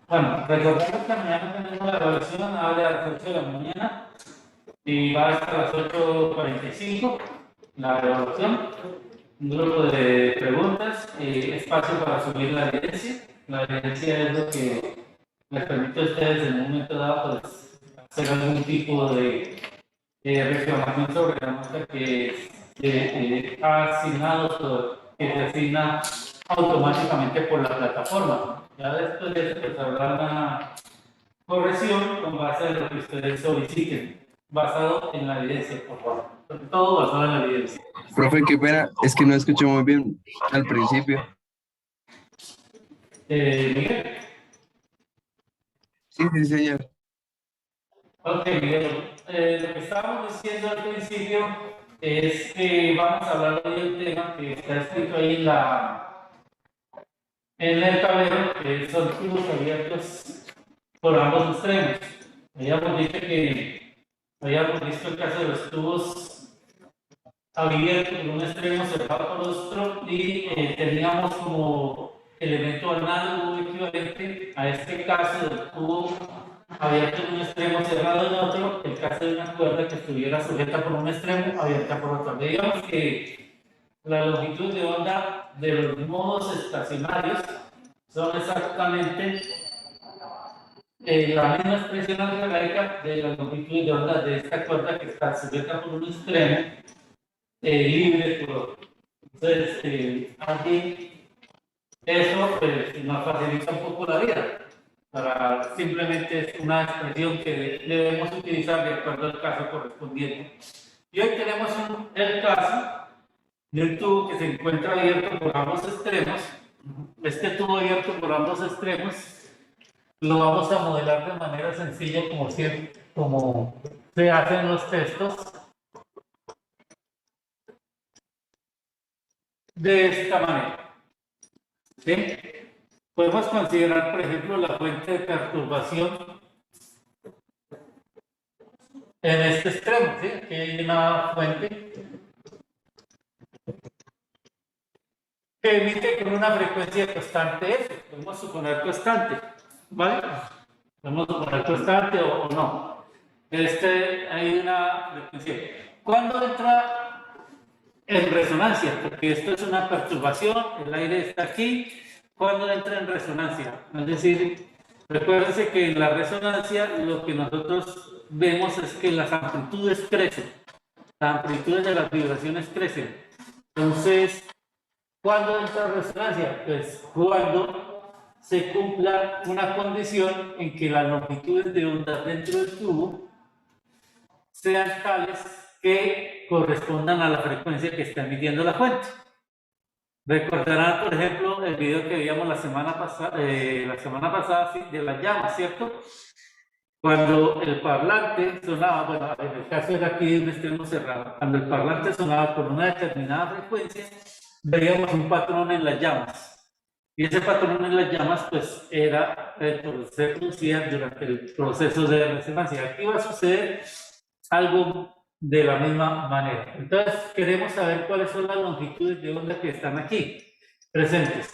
Bueno, recordando que mañana tenemos la evaluación a las 8 de la mañana y va hasta las 8:45 la evaluación. Un grupo de preguntas, espacio para subir la evidencia. La evidencia es lo que les permite a ustedes en un momento dado pues, hacer algún tipo de reclamación sobre la nota que ha asignado, que se asigna automáticamente por la plataforma. Ya después de eso, pues habrá una corrección con base en lo que ustedes soliciten, basado en la evidencia, por favor. Todo basado en la evidencia. Profe, qué pena, es que no escuché muy bien al principio. Miguel. Sí, sí, señor. Ok, Miguel. Lo que estábamos diciendo al principio es que vamos a hablar hoy del tema que está escrito ahí en el tablero, que son tubos abiertos por ambos extremos. Habíamos visto el caso de los tubos abiertos por un extremo, cerrado por otro, y teníamos como elemento análogo equivalente a este caso del tubo abierto en un extremo, cerrado en otro, el caso de una cuerda que estuviera sujeta por un extremo, abierta por otro. Digamos que la longitud de onda de los modos estacionarios son exactamente la misma expresión algebraica de la longitud de onda de esta cuerda que está sujeta por un extremo, libre por otro. Entonces, aquí eso pues, nos facilita un poco la vida. Simplemente es una expresión que debemos utilizar de acuerdo al caso correspondiente. Y hoy tenemos el caso de un tubo que se encuentra abierto por ambos extremos. Este tubo abierto por ambos extremos lo vamos a modelar de manera sencilla como se hace en los textos. De esta manera. ¿Sí? Podemos considerar, por ejemplo, la fuente de perturbación en este extremo. ¿Sí? Aquí hay una fuente que emite con una frecuencia constante F. Podemos suponer constante. ¿Vale? Podemos suponer constante o no. Hay una frecuencia. ¿Cuándo entra en resonancia? Porque esto es una perturbación, el aire está aquí. ¿Cuándo entra en resonancia? Es decir, recuérdense que en la resonancia lo que nosotros vemos es que las amplitudes crecen, las amplitudes de las vibraciones crecen. Entonces, ¿cuándo entra en resonancia? Pues cuando se cumpla una condición en que las longitudes de onda dentro del tubo sean tales que correspondan a la frecuencia que está emitiendo la fuente. Recordarán, por ejemplo, el video que veíamos la semana pasada sí, de las llamas, ¿cierto? Cuando el parlante sonaba, bueno, en el caso era aquí de un extremo cerrado, cuando el parlante sonaba con una determinada frecuencia, veíamos un patrón en las llamas. Y ese patrón en las llamas, pues, se producía durante el proceso de resonancia. Aquí va a suceder algo de la misma manera. Entonces, queremos saber cuáles son las longitudes de onda que están aquí presentes.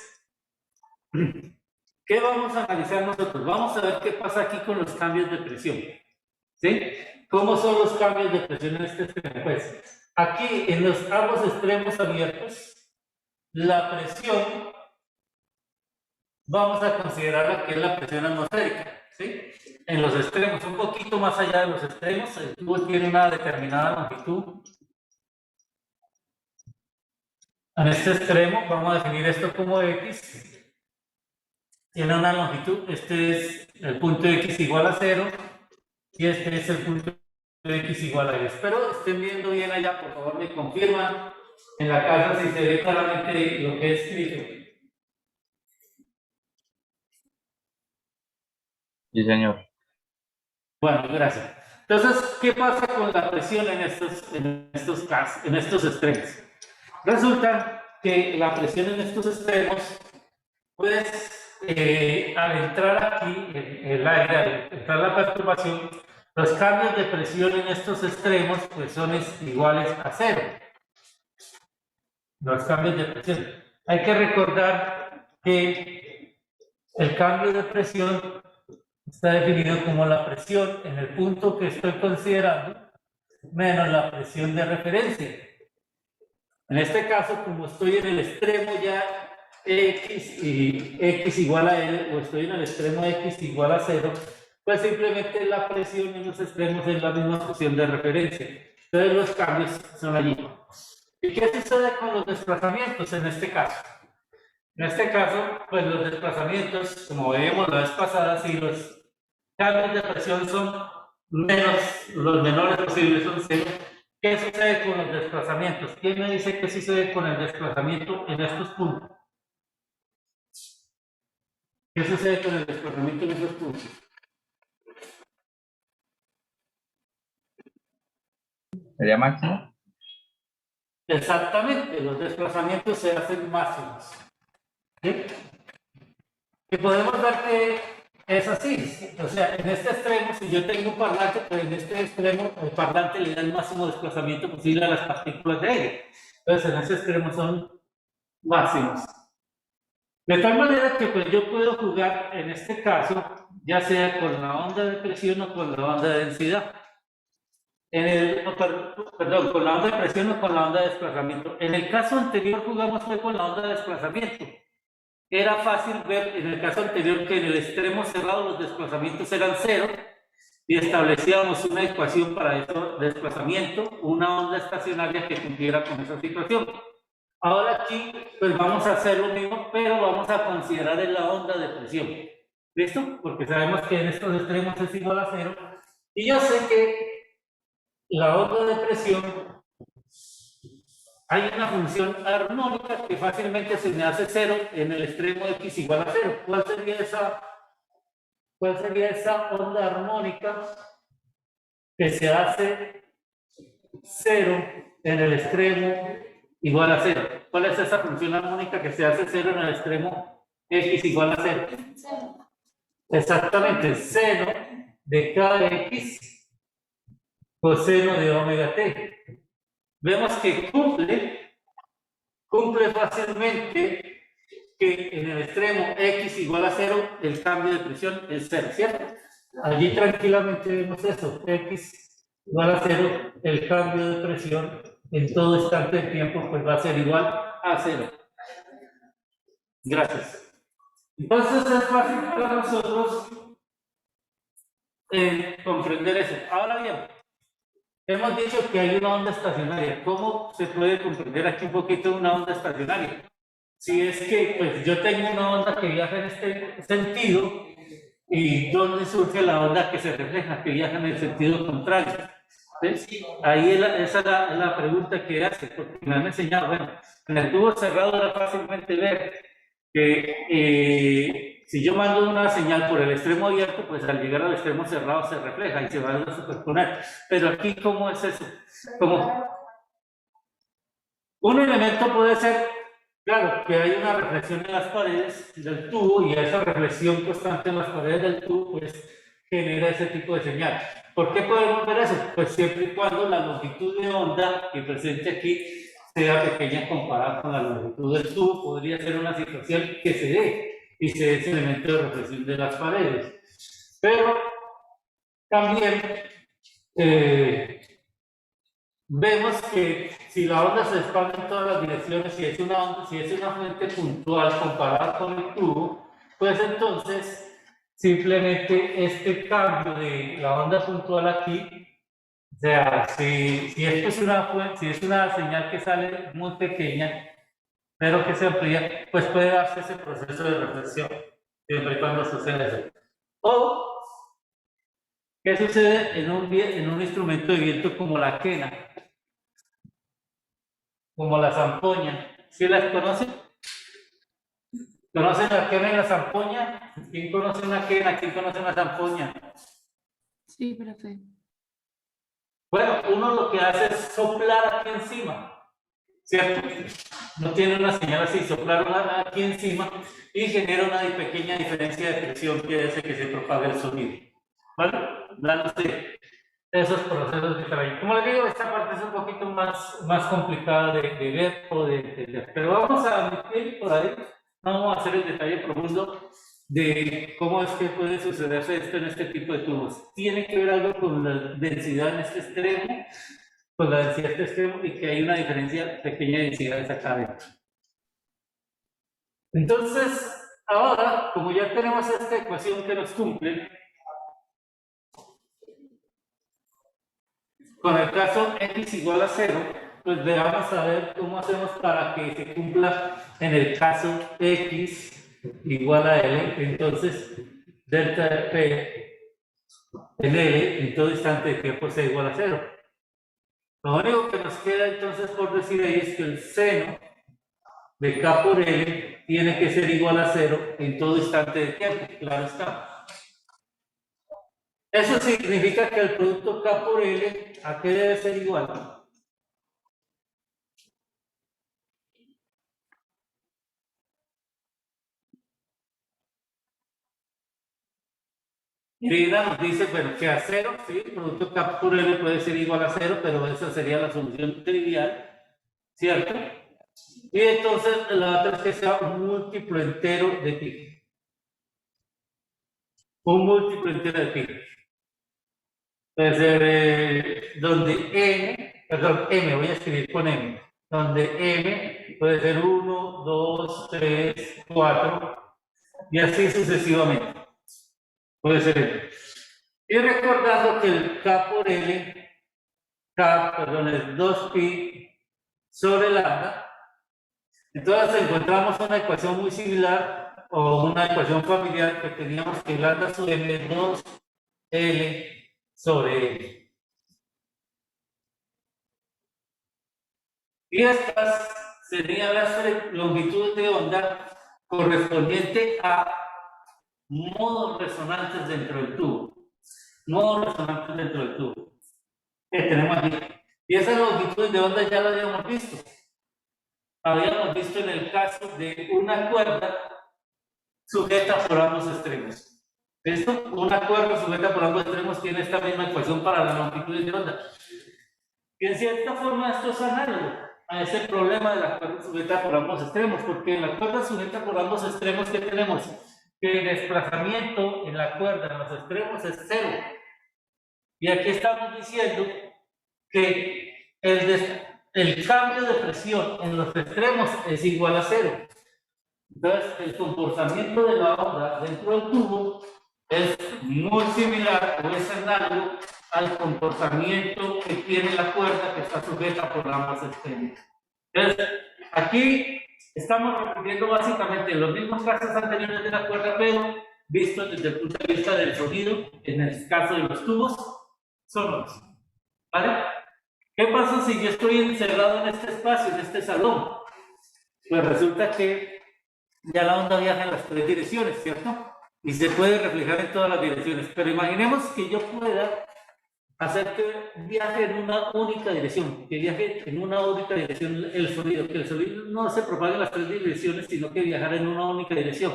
¿Qué vamos a analizar nosotros? Vamos a ver qué pasa aquí con los cambios de presión. ¿Sí? ¿Cómo son los cambios de presión en este extremo? Pues, aquí en ambos extremos abiertos, la presión, vamos a considerar que es la presión atmosférica. ¿Sí? En los extremos, un poquito más allá de los extremos, el tubo tiene una determinada longitud. En este extremo, vamos a definir esto como X. Tiene una longitud, este es el punto X igual a 0 y este es el punto X igual a 10. Pero estén viendo bien allá, por favor, me confirman en la casa si se ve claramente lo que es escrito. Sí, señor. Bueno, gracias. Entonces, ¿qué pasa con la presión en estos extremos? Resulta que la presión en estos extremos, pues, al entrar aquí el aire, al entrar la perturbación, los cambios de presión en estos extremos, pues, son iguales a 0. Los cambios de presión. Hay que recordar que El cambio de presión está definido como la presión en el punto que estoy considerando menos la presión de referencia. En este caso, como estoy en el extremo ya X y X igual a L, o estoy en el extremo X igual a 0, pues simplemente la presión en los extremos es la misma presión de referencia. Entonces los cambios son allí. ¿Y qué sucede con los desplazamientos en este caso? En este caso, pues los desplazamientos, como veíamos la vez pasada, si los cambios de presión son los menores posibles, son 0, ¿qué sucede con los desplazamientos? ¿Quién me dice qué sucede con el desplazamiento en estos puntos? ¿Qué sucede con el desplazamiento en estos puntos? ¿Sería máximo? Exactamente, los desplazamientos se hacen máximos. ¿Sí? Y podemos ver que es así. O sea, en este extremo, si yo tengo un parlante, pues en este extremo el parlante le da el máximo desplazamiento posible a las partículas de aire. Entonces, en ese extremo son máximos. De tal manera que pues, yo puedo jugar en este caso, ya sea con la onda de presión o con la onda de densidad. Perdón, con la onda de presión o con la onda de desplazamiento. En el caso anterior jugamos fue con la onda de desplazamiento. Era fácil ver en el caso anterior que en el extremo cerrado los desplazamientos eran 0 y establecíamos una ecuación para ese desplazamiento, una onda estacionaria que cumpliera con esa situación. Ahora aquí, pues vamos a hacer lo mismo, pero vamos a considerar en la onda de presión. ¿Listo? Porque sabemos que en estos extremos es igual a 0. Y yo sé que la onda de presión, hay una función armónica que fácilmente se me hace 0 en el extremo x igual a 0. ¿Cuál sería esa onda armónica que se hace 0 en el extremo igual a 0? ¿Cuál es esa función armónica que se hace 0 en el extremo x igual a 0? Exactamente, seno de kx coseno de omega t. Vemos que cumple fácilmente que en el extremo x igual a 0, el cambio de presión es 0, ¿cierto? Allí tranquilamente vemos eso, x igual a 0, el cambio de presión en todo instante de tiempo pues va a ser igual a 0. Gracias. Entonces es fácil para nosotros comprender eso. Ahora bien, hemos dicho que hay una onda estacionaria. ¿Cómo se puede comprender aquí un poquito una onda estacionaria? Si es que pues, yo tengo una onda que viaja en este sentido, ¿y dónde surge la onda que se refleja, que viaja en el sentido contrario? ¿Sí? Ahí esa es la pregunta que hace, porque me han enseñado, bueno, en el tubo cerrado era fácilmente ver que si yo mando una señal por el extremo abierto, pues al llegar al extremo cerrado se refleja y se va a superponer. Pero aquí, ¿cómo es eso? Como un elemento puede ser, claro, que hay una reflexión en las paredes del tubo y esa reflexión constante en las paredes del tubo, pues genera ese tipo de señal. ¿Por qué podemos ver eso? Pues siempre y cuando la longitud de onda que presente aquí sea pequeña comparada con la longitud del tubo, podría ser una situación que se dé y se dé ese elemento de reflexión de las paredes. Pero también vemos que si la onda se expande en todas las direcciones, si es una fuente puntual comparada con el tubo, pues entonces simplemente este cambio de la onda puntual aquí, o sea, si esto es una señal que sale muy pequeña, pero que se amplía, pues puede darse ese proceso de reflexión, siempre y cuando suceda eso. O, ¿qué sucede en un instrumento de viento como la quena? Como la zampoña? ¿Sí las conocen? ¿Conocen la quena y la zampoña? ¿Quién conoce una quena? ¿Quién conoce una zampoña? Sí, profe. Bueno, uno lo que hace es soplar aquí encima, ¿cierto? No tiene una señal así, soplar aquí encima y genera una pequeña diferencia de presión que hace que se propague el sonido. ¿Vale? Dándose esos procesos que están ahí. Como les digo, esta parte es un poquito más complicada de ver o de entender. Pero vamos a admitir por ahí, no vamos a hacer el detalle profundo de cómo es que puede sucederse esto en este tipo de tubos. Tiene que ver algo con la densidad en este extremo, con la densidad de este extremo, y que hay una diferencia pequeña de densidades acá adentro. Entonces, ahora, como ya tenemos esta ecuación que nos cumple, con el caso x igual a 0, pues veamos a ver cómo hacemos para que se cumpla en el caso x igual a L. Entonces, delta de P en L en todo instante de tiempo sea igual a 0. Lo único que nos queda entonces por decir ahí es que el seno de K por L tiene que ser igual a 0 en todo instante de tiempo, claro está. Eso significa que el producto K por L, ¿a qué debe ser igual? Irina nos dice, bueno, que a 0, sí, el producto K por L puede ser igual a 0, pero esa sería la solución trivial, ¿cierto? Y entonces la otra es que sea un múltiplo entero de pi. Un múltiplo entero de pi. Puede ser donde m, voy a escribir con m, donde m puede ser 1, 2, 3, 4, y así sucesivamente. Puede ser m. Y recordando que el K por L, es 2pi sobre lambda. Entonces encontramos una ecuación muy similar, o una ecuación familiar, que teníamos que lambda sub m es 2L sobre L. Y estas serían las longitudes de onda correspondientes a modos resonantes dentro del tubo. Modos resonantes dentro del tubo. Que tenemos aquí. Y esas longitudes de onda ya las habíamos visto. Habíamos visto en el caso de una cuerda sujeta por ambos extremos. ¿Esto? Una cuerda sujeta por ambos extremos tiene esta misma ecuación para las longitudes de onda. Y en cierta forma esto es análogo a ese problema de la cuerda sujeta por ambos extremos, porque en la cuerda sujeta por ambos extremos, ¿qué tenemos? Que el desplazamiento en la cuerda en los extremos es 0. Y aquí estamos diciendo que el cambio de presión en los extremos es igual a 0. Entonces, el comportamiento de la onda dentro del tubo es muy similar o es análogo al comportamiento que tiene la cuerda que está sujeta por ambos extremos. Entonces, aquí estamos repitiendo básicamente los mismos casos anteriores de la cuerda, pero visto desde el punto de vista del sonido, en el caso de los tubos sonoros. ¿Vale? ¿Qué pasa si yo estoy encerrado en este espacio, en este salón? Pues resulta que ya la onda viaja en las 3 direcciones, ¿cierto? Y se puede reflejar en todas las direcciones. Pero imaginemos que yo pueda hacer que viaje en una única dirección, que viaje en una única dirección el sonido, que el sonido no se propague en las 3 direcciones, sino que viajara en una única dirección,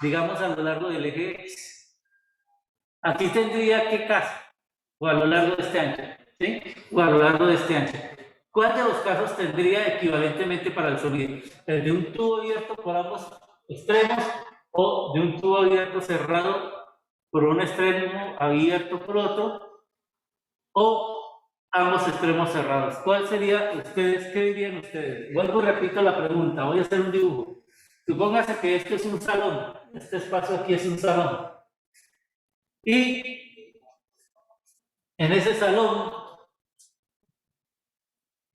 digamos a lo largo del eje X. Aquí tendría que caso, o a lo largo de este ancho, ¿sí? O a lo largo de este ancho. ¿Cuál de los casos tendría equivalentemente para el sonido? ¿El de un tubo abierto por ambos extremos o de un tubo abierto cerrado por un extremo, abierto por otro, o ambos extremos cerrados? ¿Cuál sería ustedes? ¿Qué dirían ustedes? Vuelvo y repito la pregunta, voy a hacer un dibujo. Supóngase que esto es un salón, este espacio aquí es un salón. Y en ese salón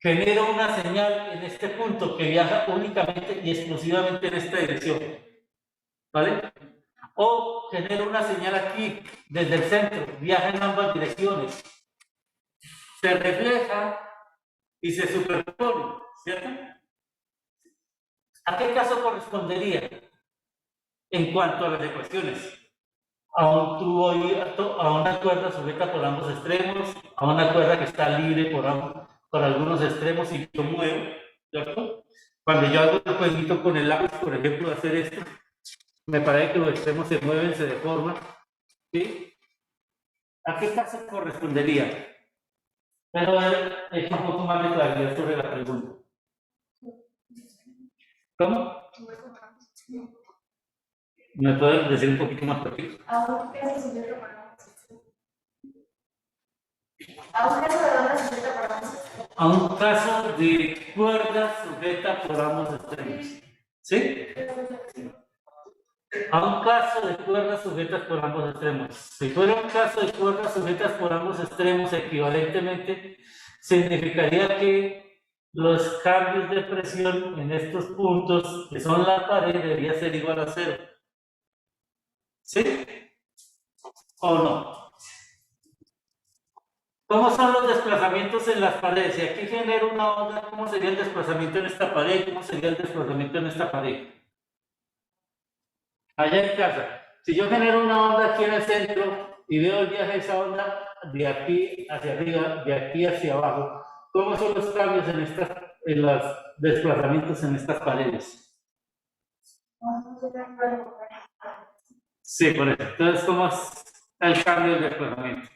genera una señal en este punto que viaja únicamente y exclusivamente en esta dirección. ¿Vale? O genera una señal aquí, desde el centro, viaja en ambas direcciones. Se refleja y se superpone, ¿cierto? ¿A qué caso correspondería en cuanto a las ecuaciones? A un tubo abierto, a una cuerda sujeta por ambos extremos, a una cuerda que está libre por algunos extremos y yo muevo, ¿cierto? Cuando yo hago el jueguito con el lápiz, por ejemplo, hacer esto, me parece que los extremos se mueven, se deforman, ¿sí? ¿A qué caso correspondería? Pero es un poco más de claridad sobre la pregunta. ¿Cómo? ¿Me puedes decir un poquito más rápido? A un caso sujeto por ambos extremos. A un caso de onda sujeta por ambos extremos. A un caso de cuerda sujeta por ambos extremos. ¿Sí? A un caso de cuerdas sujetas por ambos extremos. Si fuera un caso de cuerdas sujetas por ambos extremos, equivalentemente, significaría que los cambios de presión en estos puntos, que son la pared, debería ser igual a 0. ¿Sí? ¿O no? ¿Cómo son los desplazamientos en las paredes? Si aquí genero una onda, ¿cómo sería el desplazamiento en esta pared? ¿Cómo sería el desplazamiento en esta pared? Allá en casa, si yo genero una onda aquí en el centro y veo el viaje de esa onda de aquí hacia arriba, de aquí hacia abajo, ¿cómo son los cambios en los desplazamientos en estas paredes? Sí, por eso. Entonces, ¿cómo es el cambio del desplazamiento?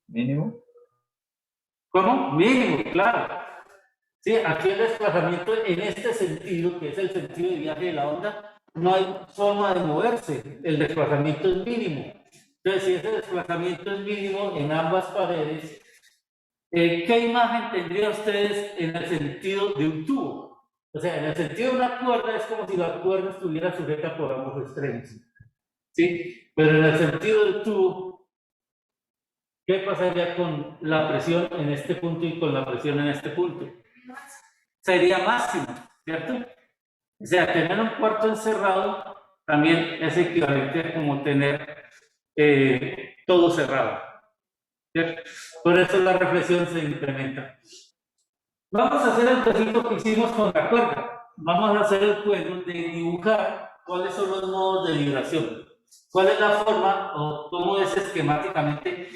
Mínimo. ¿Cómo? Mínimo, claro. Sí, aquí el desplazamiento en este sentido, que es el sentido de viaje de la onda, no hay forma de moverse. El desplazamiento es mínimo. Entonces, si ese desplazamiento es mínimo en ambas paredes, ¿qué imagen tendrían ustedes en el sentido de un tubo? O sea, en el sentido de una cuerda es como si la cuerda estuviera sujeta por ambos extremos. ¿Sí? Pero en el sentido del tubo, ¿qué pasaría con la presión en este punto y con la presión en este punto? Sería máximo, ¿cierto? O sea, tener un cuarto encerrado también es equivalente a como tener todo cerrado, ¿cierto? Por eso la reflexión se incrementa. Vamos a hacer el trocito que hicimos con la cuerda. Vamos a hacer el juego de dibujar cuáles son los modos de vibración. ¿Cuál es la forma o cómo es esquemáticamente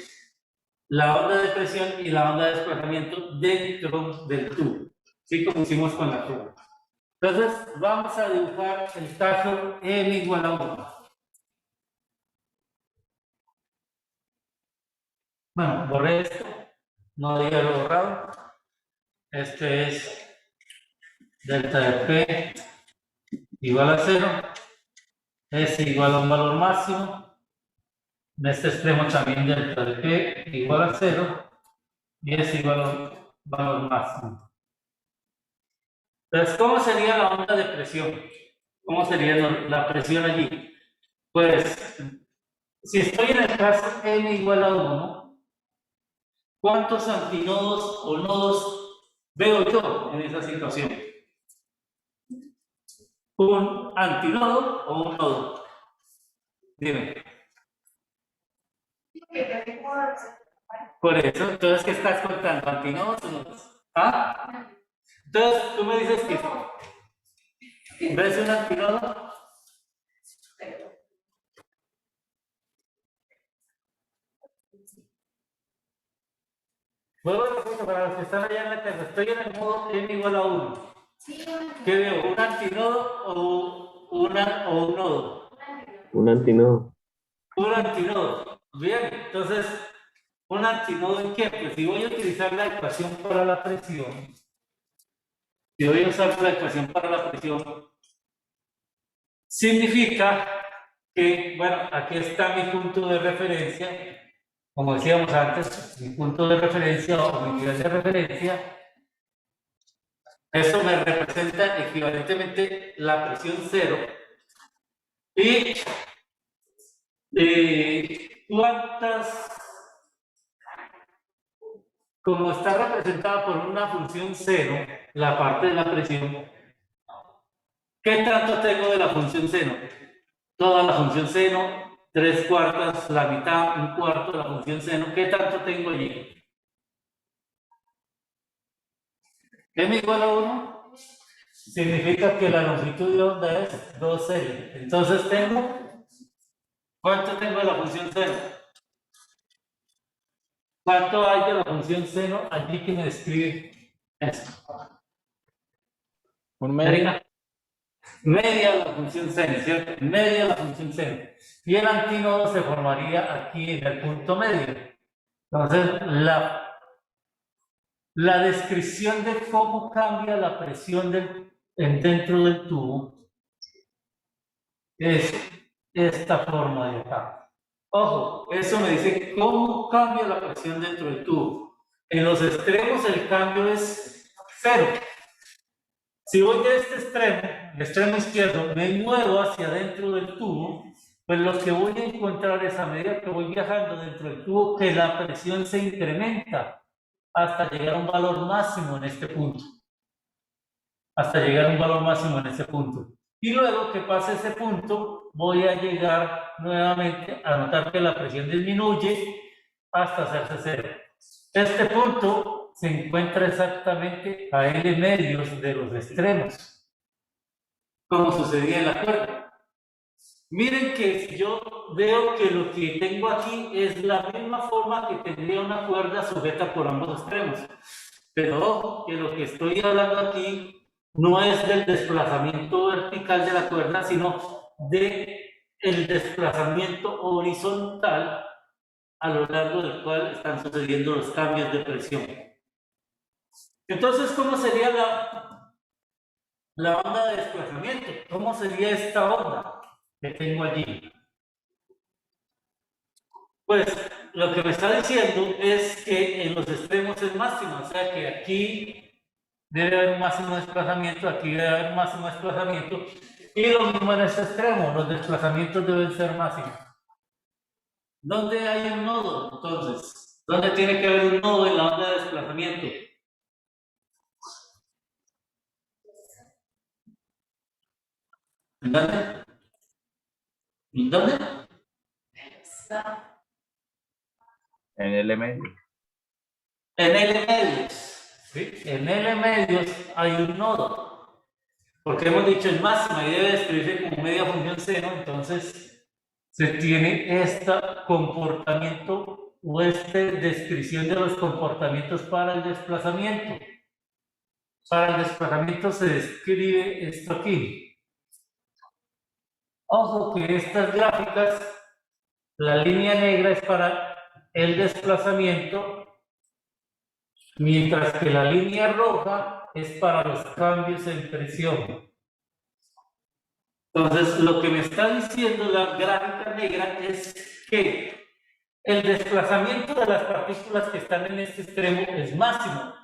la onda de presión y la onda de desplazamiento dentro del tubo? ¿Sí? Como hicimos con la cuerda. Entonces, vamos a dibujar el caso M igual a 1. Bueno, borré esto. No diga lo borrado. Este es delta de P igual a 0. S igual a un valor máximo. En este extremo también delta de P igual a 0. Y S igual a un valor máximo. Entonces, ¿cómo sería la onda de presión? ¿Cómo sería la presión allí? Pues, si estoy en el caso M igual a 1, ¿cuántos antinodos o nodos veo yo en esa situación? ¿Un antinodo o un nodo? Dime. Por eso, entonces, ¿qué estás contando? ¿Antinodos o nodos? ¿Ah? Entonces, tú me dices que ves un antinodo. Vuelvo a repetir para los que están allá en la casa. Estoy en el modo M igual a 1. ¿Qué veo? ¿Un antinodo o un nodo? Un antinodo. Un antinodo. Bien, entonces, ¿un antinodo en qué? Pues si voy a utilizar la ecuación para la presión, significa que, bueno, aquí está mi punto de referencia. Como decíamos antes, mi punto de referencia o mi nivel de referencia, eso me representa equivalentemente la presión 0. Y cuántas, como está representada por una función 0, la parte de la presión, ¿qué tanto tengo de la función seno? Toda la función seno, 3/4, la mitad, 1/4 de la función seno, ¿qué tanto tengo allí? M igual a 1 significa que la longitud de onda es 2L. Entonces tengo, ¿cuánto tengo de la función seno? ¿Cuánto hay de la función seno allí que me describe esto? Un medio. Media de la función seno, ¿cierto? Media de la función seno. Y el antínodo se formaría aquí en el punto medio. Entonces, la descripción de cómo cambia la presión dentro del tubo es esta forma de acá. Ojo, eso me dice cómo cambia la presión dentro del tubo. En los extremos el cambio es 0. Si voy de este extremo, el extremo izquierdo, me muevo hacia adentro del tubo, pues lo que voy a encontrar es a medida que voy viajando dentro del tubo que la presión se incrementa hasta llegar a un valor máximo en este punto. Hasta llegar a un valor máximo en ese punto. Y luego que pase ese punto, voy a llegar nuevamente a notar que la presión disminuye hasta hacerse 0. Este punto se encuentra exactamente a L medios de los extremos, como sucedía en la cuerda. Miren que si yo veo que lo que tengo aquí es la misma forma que tendría una cuerda sujeta por ambos extremos. Pero ojo, que lo que estoy hablando aquí no es del desplazamiento vertical de la cuerda, sino del desplazamiento horizontal a lo largo del cual están sucediendo los cambios de presión. Entonces, ¿cómo sería la onda de desplazamiento? ¿Cómo sería esta onda que tengo allí? Pues lo que me está diciendo es que en los extremos es máximo, o sea que aquí debe haber un máximo desplazamiento, aquí debe haber un máximo desplazamiento, y lo mismo en este extremo, los desplazamientos deben ser máximos. ¿Dónde hay un nodo, entonces? ¿Dónde tiene que haber un nodo en la onda de desplazamiento? ¿En dónde? ¿En dónde? En L medio. En L medios. ¿Sí? En L medios hay un nodo. Porque hemos dicho en máxima y debe describirse como media función seno, entonces se tiene este comportamiento o esta descripción de los comportamientos para el desplazamiento. Para el desplazamiento se describe esto aquí. Ojo que estas gráficas, la línea negra es para el desplazamiento, mientras que la línea roja es para los cambios en presión. Entonces, lo que me está diciendo la gráfica negra es que el desplazamiento de las partículas que están en este extremo es máximo.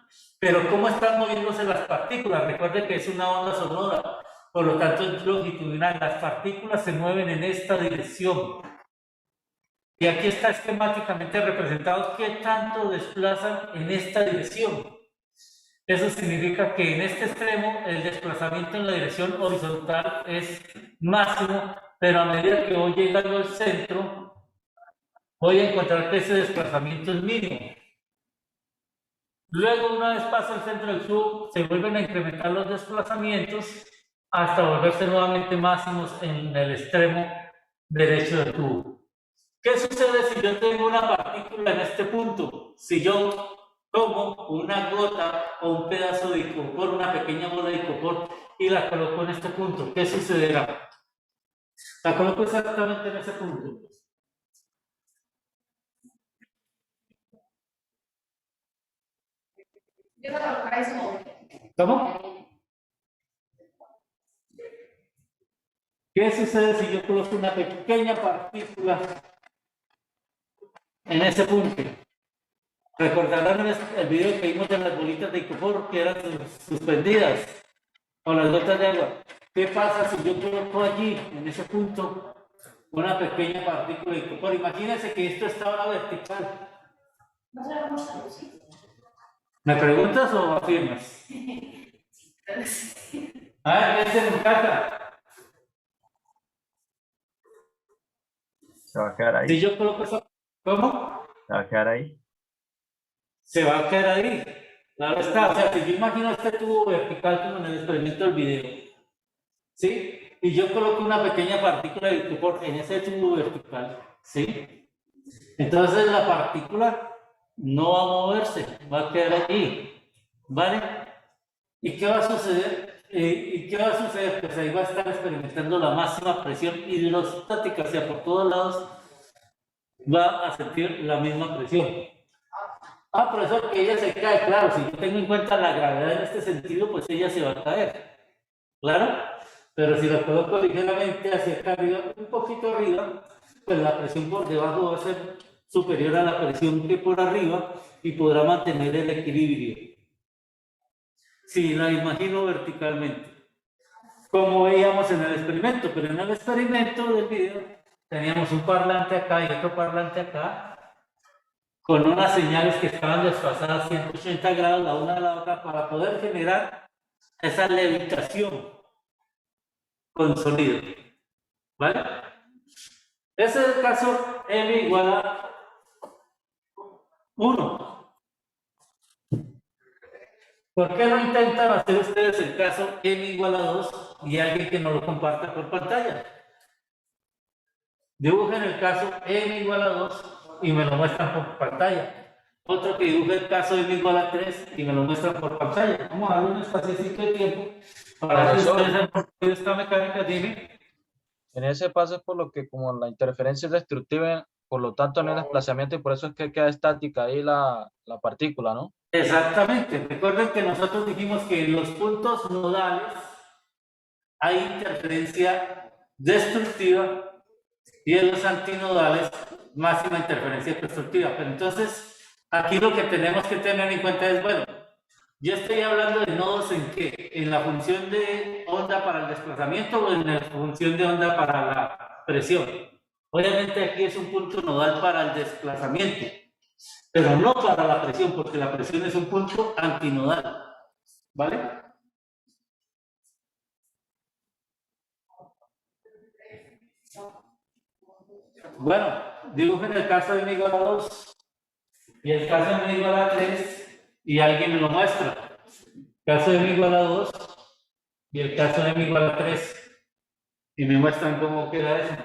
Pero ¿cómo están moviéndose las partículas? Recuerden que es una onda sonora, por lo tanto es longitudinal. Las partículas se mueven en esta dirección. Y aquí está esquemáticamente representado qué tanto desplazan en esta dirección. Eso significa que en este extremo el desplazamiento en la dirección horizontal es máximo, pero a medida que voy llegando al centro, voy a encontrar que ese desplazamiento es mínimo. Luego, una vez pasa el centro del tubo, se vuelven a incrementar los desplazamientos hasta volverse nuevamente máximos en el extremo derecho del tubo. ¿Qué sucede si yo tengo una partícula en este punto? Si yo tomo una gota o un pedazo de icopor, una pequeña bola de icopor, y la coloco en este punto, ¿qué sucederá? La coloco exactamente en ese punto. Yo voy a colocar eso. ¿Cómo? ¿Qué sucede si yo coloco una pequeña partícula en ese punto? Recordarán el video que vimos de las bolitas de icopor que eran suspendidas con las gotas de agua. ¿Qué pasa si yo coloco allí, en ese punto, una pequeña partícula de icopor? Imagínense que esto está ahora vertical. No se la vamos a lucir. ¿Me preguntas o afirmas? A ver, ¿qué se me encanta? Se va a quedar ahí. Si yo coloco eso, ¿cómo? Se va a quedar ahí. Se va a quedar ahí. Claro está. O sea, si yo imagino este tubo vertical como en el experimento del video, ¿sí? Y yo coloco una pequeña partícula de icopor en ese tubo vertical, ¿sí? Entonces la partícula no va a moverse, va a quedar allí, ¿vale? ¿Y qué va a suceder? Pues ahí va a estar experimentando la máxima presión hidrostática, o sea, por todos lados va a sentir la misma presión. Ah, profesor, que ella se cae, claro, si yo tengo en cuenta la gravedad en este sentido, pues ella se va a caer, ¿claro? Pero si lo coloco ligeramente hacia acá arriba, un poquito arriba, pues la presión por debajo va a ser superior a la presión que por arriba y podrá mantener el equilibrio. Si la imagino verticalmente, como veíamos en el experimento, pero en el experimento del video teníamos un parlante acá y otro parlante acá, con unas señales que estaban desfasadas 180 grados la una de la otra para poder generar esa levitación con sonido. ¿Vale? Ese es el caso m igual a 1. ¿Por qué no intentan hacer ustedes el caso m igual a 2 y alguien que no lo comparta por pantalla? Dibujen el caso m igual a 2 y me lo muestran por pantalla. Otro que dibuje el caso m igual a 3 y me lo muestran por pantalla. Vamos a darle un espacio de tiempo para que ustedes han construido esta mecánica. Dime. En ese paso es por lo que como la interferencia es destructiva, por lo tanto no hay desplazamiento y por eso es que queda estática ahí la partícula, ¿no? Exactamente. Recuerden que nosotros dijimos que en los puntos nodales hay interferencia destructiva y en los antinodales máxima interferencia constructiva. Pero entonces, aquí lo que tenemos que tener en cuenta es, bueno, yo estoy hablando de nodos en qué, en la función de onda para el desplazamiento o en la función de onda para la presión. Obviamente aquí es un punto nodal para el desplazamiento, pero no para la presión, porque la presión es un punto antinodal. ¿Vale? Bueno, dibujen el caso de m igual a 2 y el caso de m igual a 3 y alguien me lo muestra. Caso de m igual a 2 y el caso de m igual a 3 y me muestran cómo queda eso.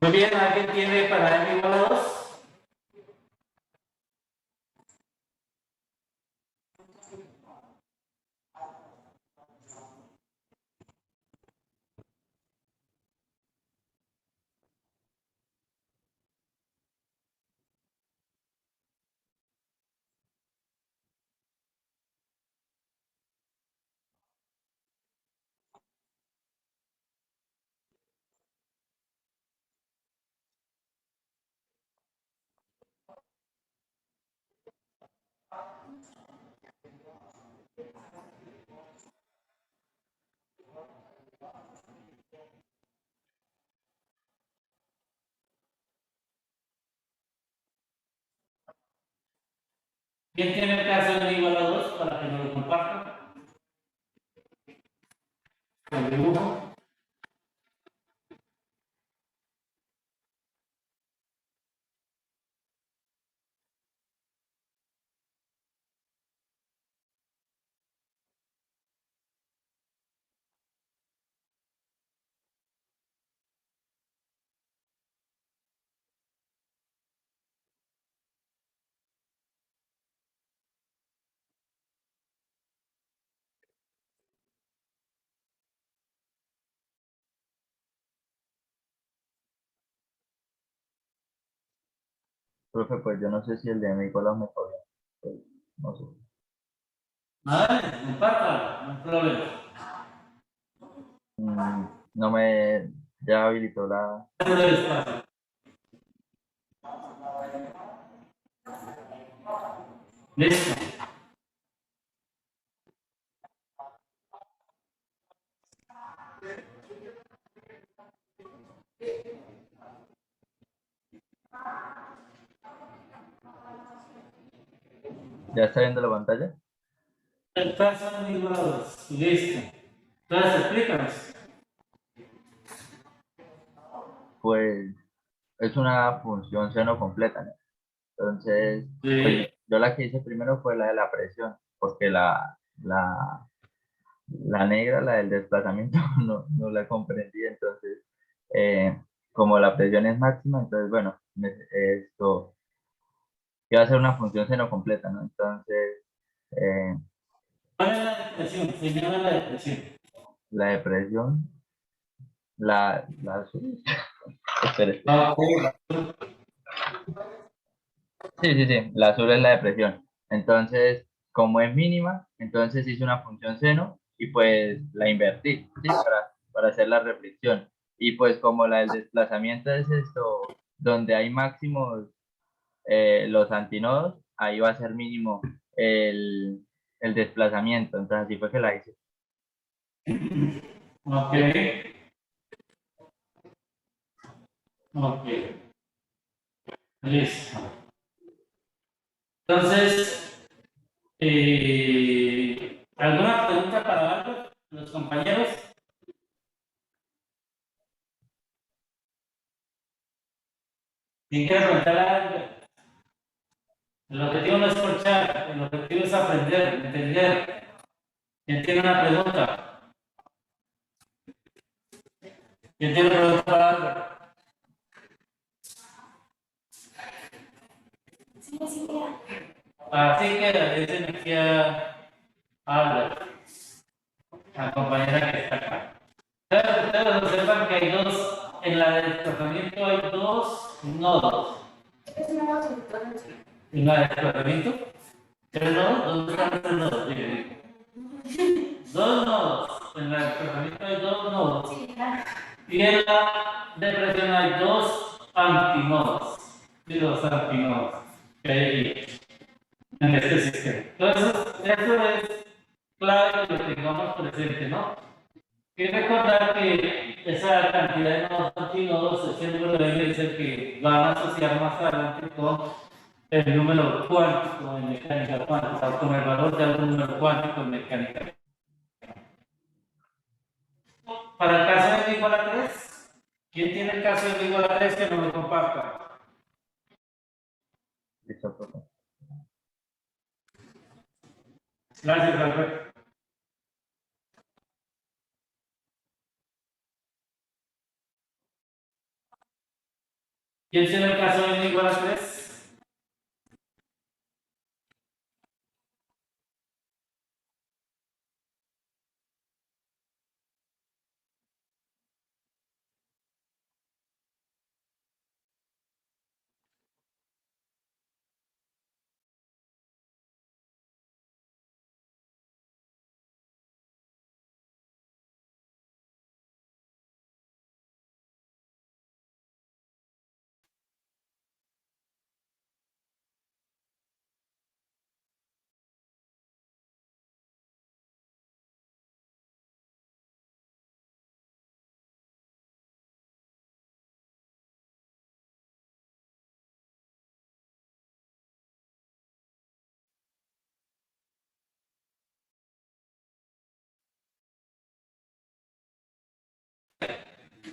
Muy bien, ¿alguien tiene para n igual a 2? ¿Quién tiene el caso de n igual a 2 para que nos lo comparta? El dibujo. Profe, pues yo no sé si el de Nicolás me todavía. Pues, no sé. Vale, compártalo, no hay problema. No me ya habilitó la. Dentro del espacio. Listo. ¿Ya está viendo la pantalla? El caso de n igual a 2. Listo. Entonces, explícanos. Pues es una función seno completa, ¿no? Entonces, Sí. pues yo la que hice primero fue la de la presión, porque la negra, la del desplazamiento, no la comprendí. Entonces, eh, como la presión es máxima, entonces, bueno, esto iba a ser una función seno completa, ¿no? Entonces, eh, ¿Cuál es la depresión? Señala la depresión. la depresión, la espere. Ok. Sí, la azul es la depresión. Entonces, como es mínima, entonces hice una función seno y pues la invertí, ¿sí? Para hacer la reflexión. Y pues como la del desplazamiento es esto, donde hay máximos los antinodos, ahí va a ser mínimo el, el desplazamiento. Entonces, así fue que la hice. Ok. Ok. Listo. Entonces, ¿alguna pregunta para Albert, los compañeros? ¿Quién quiere preguntar a Albert? El objetivo no es escuchar, el objetivo es aprender, entender. ¿Quién tiene una pregunta? ¿Quién tiene una pregunta para Albert? Así que le dicen aquí a Albert, a la compañera que está acá. Ustedes observan que hay dos, en la del desplazamiento hay dos nodos. ¿En la del desplazamiento? ¿Tres nodos? ¿Dónde están los tres nodos? Dos nodos. En la del desplazamiento hay dos nodos. Y en la depresión hay dos antinodos. Y dos antinodos que hay aquí, en este sistema. Entonces, eso es clave que lo tengamos presente, ¿no? Y recordar que esa cantidad de nodos antinodos, ese número de N es el que van a asociar más adelante con el número cuántico en mecánica cuántica, o con el valor de algún número cuántico en mecánica. Para el caso de n igual a 3, ¿quién tiene el caso de n igual a 3 que no me comparta? Listo, profe. Gracias, Alberto. ¿Quién será el caso de n igual a 3?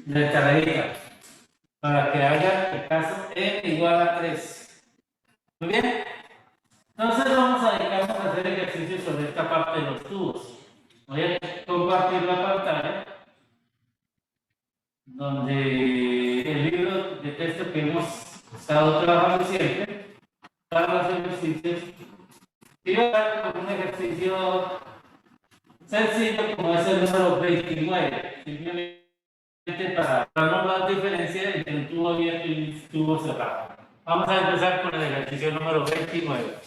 De tareita, para que haya el caso n igual a 3. Muy bien. Entonces vamos a dedicarnos a hacer ejercicios sobre esta parte de los tubos. Voy a compartir la pantalla donde el libro de texto que hemos estado trabajando siempre para los ejercicios y voy a dar un ejercicio sencillo como es el número 29, simplemente para darnos la diferencia entre un tubo abierto y un tubo cerrado. Vamos a empezar con el ejercicio número 29.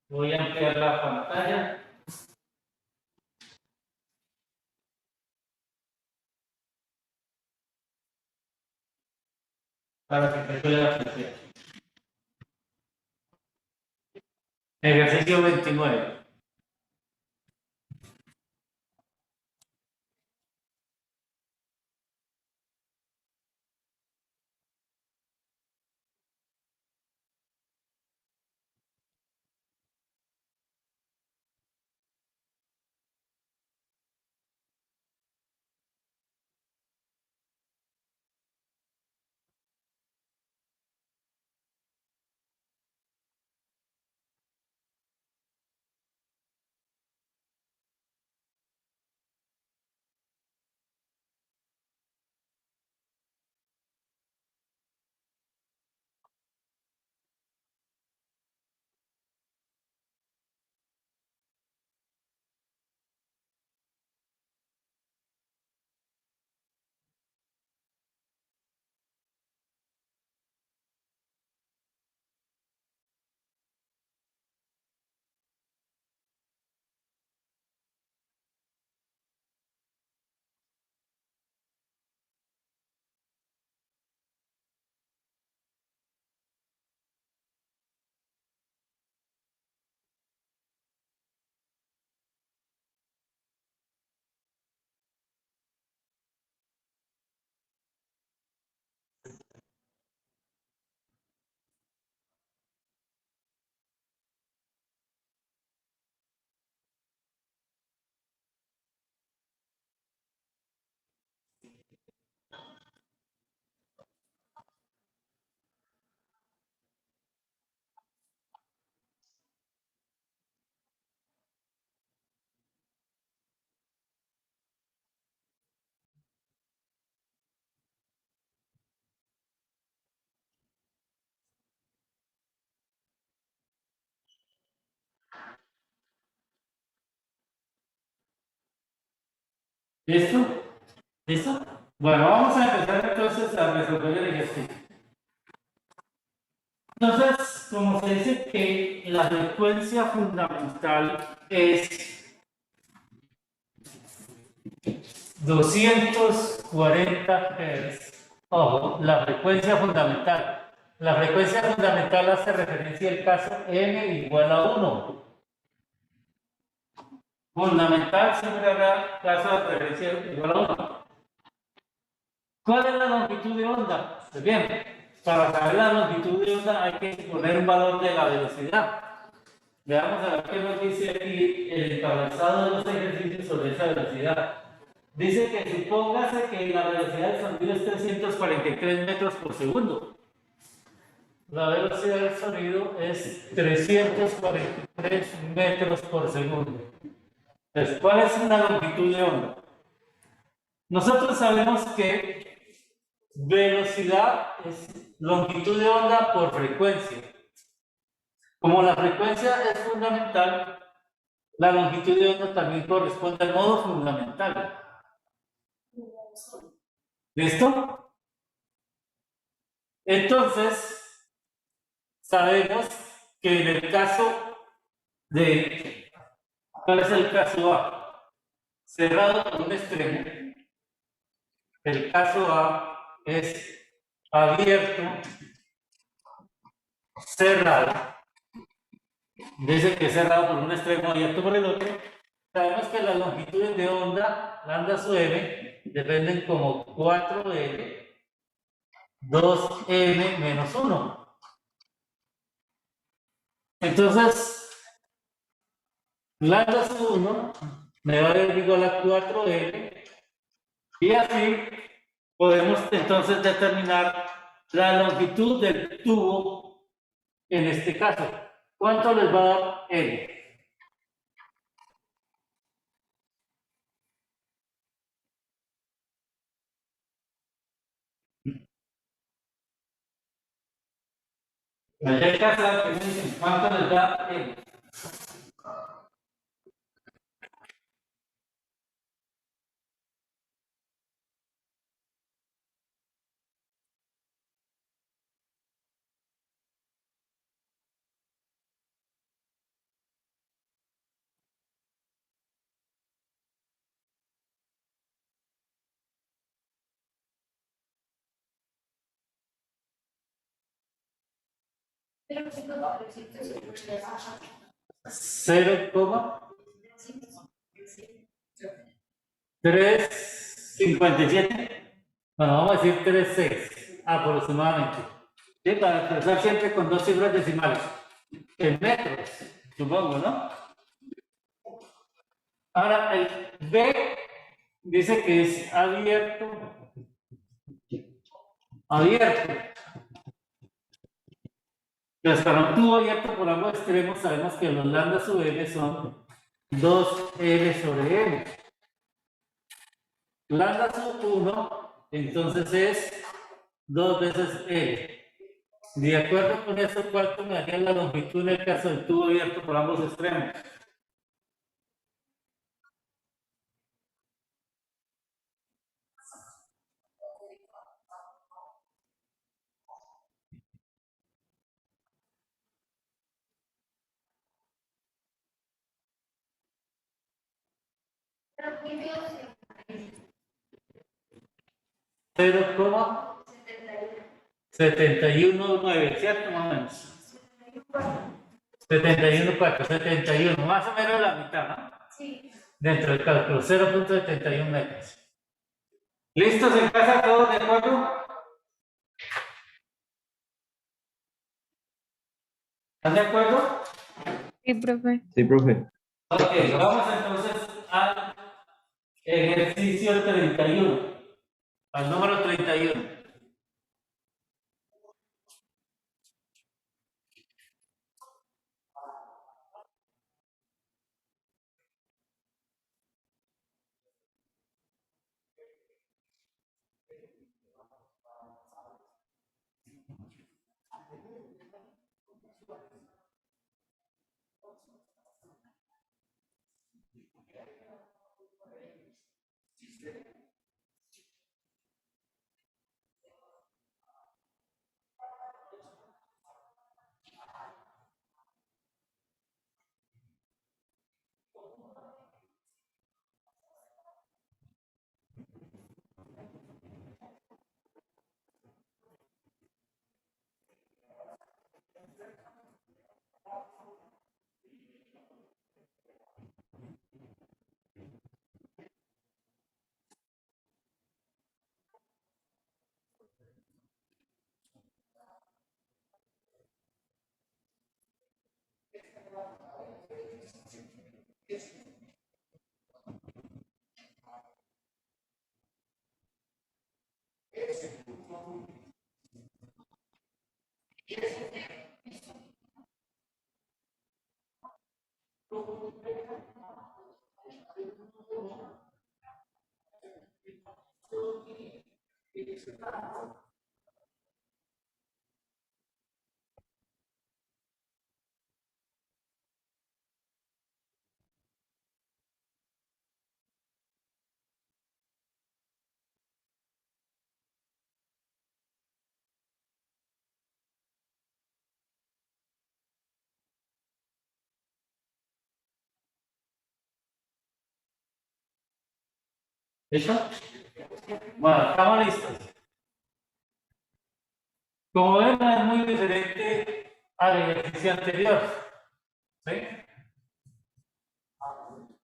Voy a ampliar la pantalla. Para que te pueda apreciar. Ejercicio 29. ¿Listo? ¿Listo? Bueno, vamos a empezar entonces a resolver el ejercicio. Entonces, como se dice que la frecuencia fundamental es 240 Hz. Ojo, la frecuencia fundamental. La frecuencia fundamental hace referencia al caso n igual a 1. Fundamental siempre habrá caso de referencia igual a 1. ¿Cuál es la longitud de onda? Pues bien, para saber la longitud de onda hay que poner un valor de la velocidad. Veamos a ver qué nos dice aquí el encabezado de los ejercicios sobre esa velocidad. Dice que supóngase que la velocidad del sonido es 343 metros por segundo. La velocidad del sonido es 343 metros por segundo. Entonces, ¿cuál es la longitud de onda? Nosotros sabemos que velocidad es longitud de onda por frecuencia. Como la frecuencia es fundamental, la longitud de onda también corresponde al modo fundamental. ¿Listo? Entonces, sabemos que en el caso de, ¿cuál es el caso A? Cerrado por un extremo. El caso A es abierto, cerrado. Dice que es cerrado por un extremo, abierto por el otro. Sabemos que las longitudes de onda, lambda sub m, dependen como 4L, 2M menos 1. Entonces, lambda sub 1 me va a dar igual a 4L, y así podemos entonces determinar la longitud del tubo en este caso. ¿Cuánto les va a dar L? Allá hay casa que me dicen, ¿cuánto les da L? Pero si no, no, si te se 0,357. Bueno, vamos a decir 36 aproximadamente. ¿Sí? Para expresar siempre con dos cifras decimales. En metros, supongo, ¿no? Ahora, el B dice que es abierto. Abierto. Entonces, para un tubo abierto por ambos extremos, sabemos que los lambda sub L son 2L sobre L. Lambda sub 1, entonces es 2 veces L. De acuerdo con eso, ¿cuánto me daría la longitud en el caso del tubo abierto por ambos extremos? Cero coma 71,9, ¿cierto? Más o menos. 71,4, 71, más o menos la mitad, ¿no? Sí. Dentro del cálculo, 0,71 metros. ¿Listos en casa todos de acuerdo? ¿Están de acuerdo? Sí, profe. Sí, profe. Ok, vamos entonces al ejercicio 31, al número 31. ¿Listo? Bueno, estamos listos. Como ven, es muy diferente al ejercicio anterior. ¿Sí?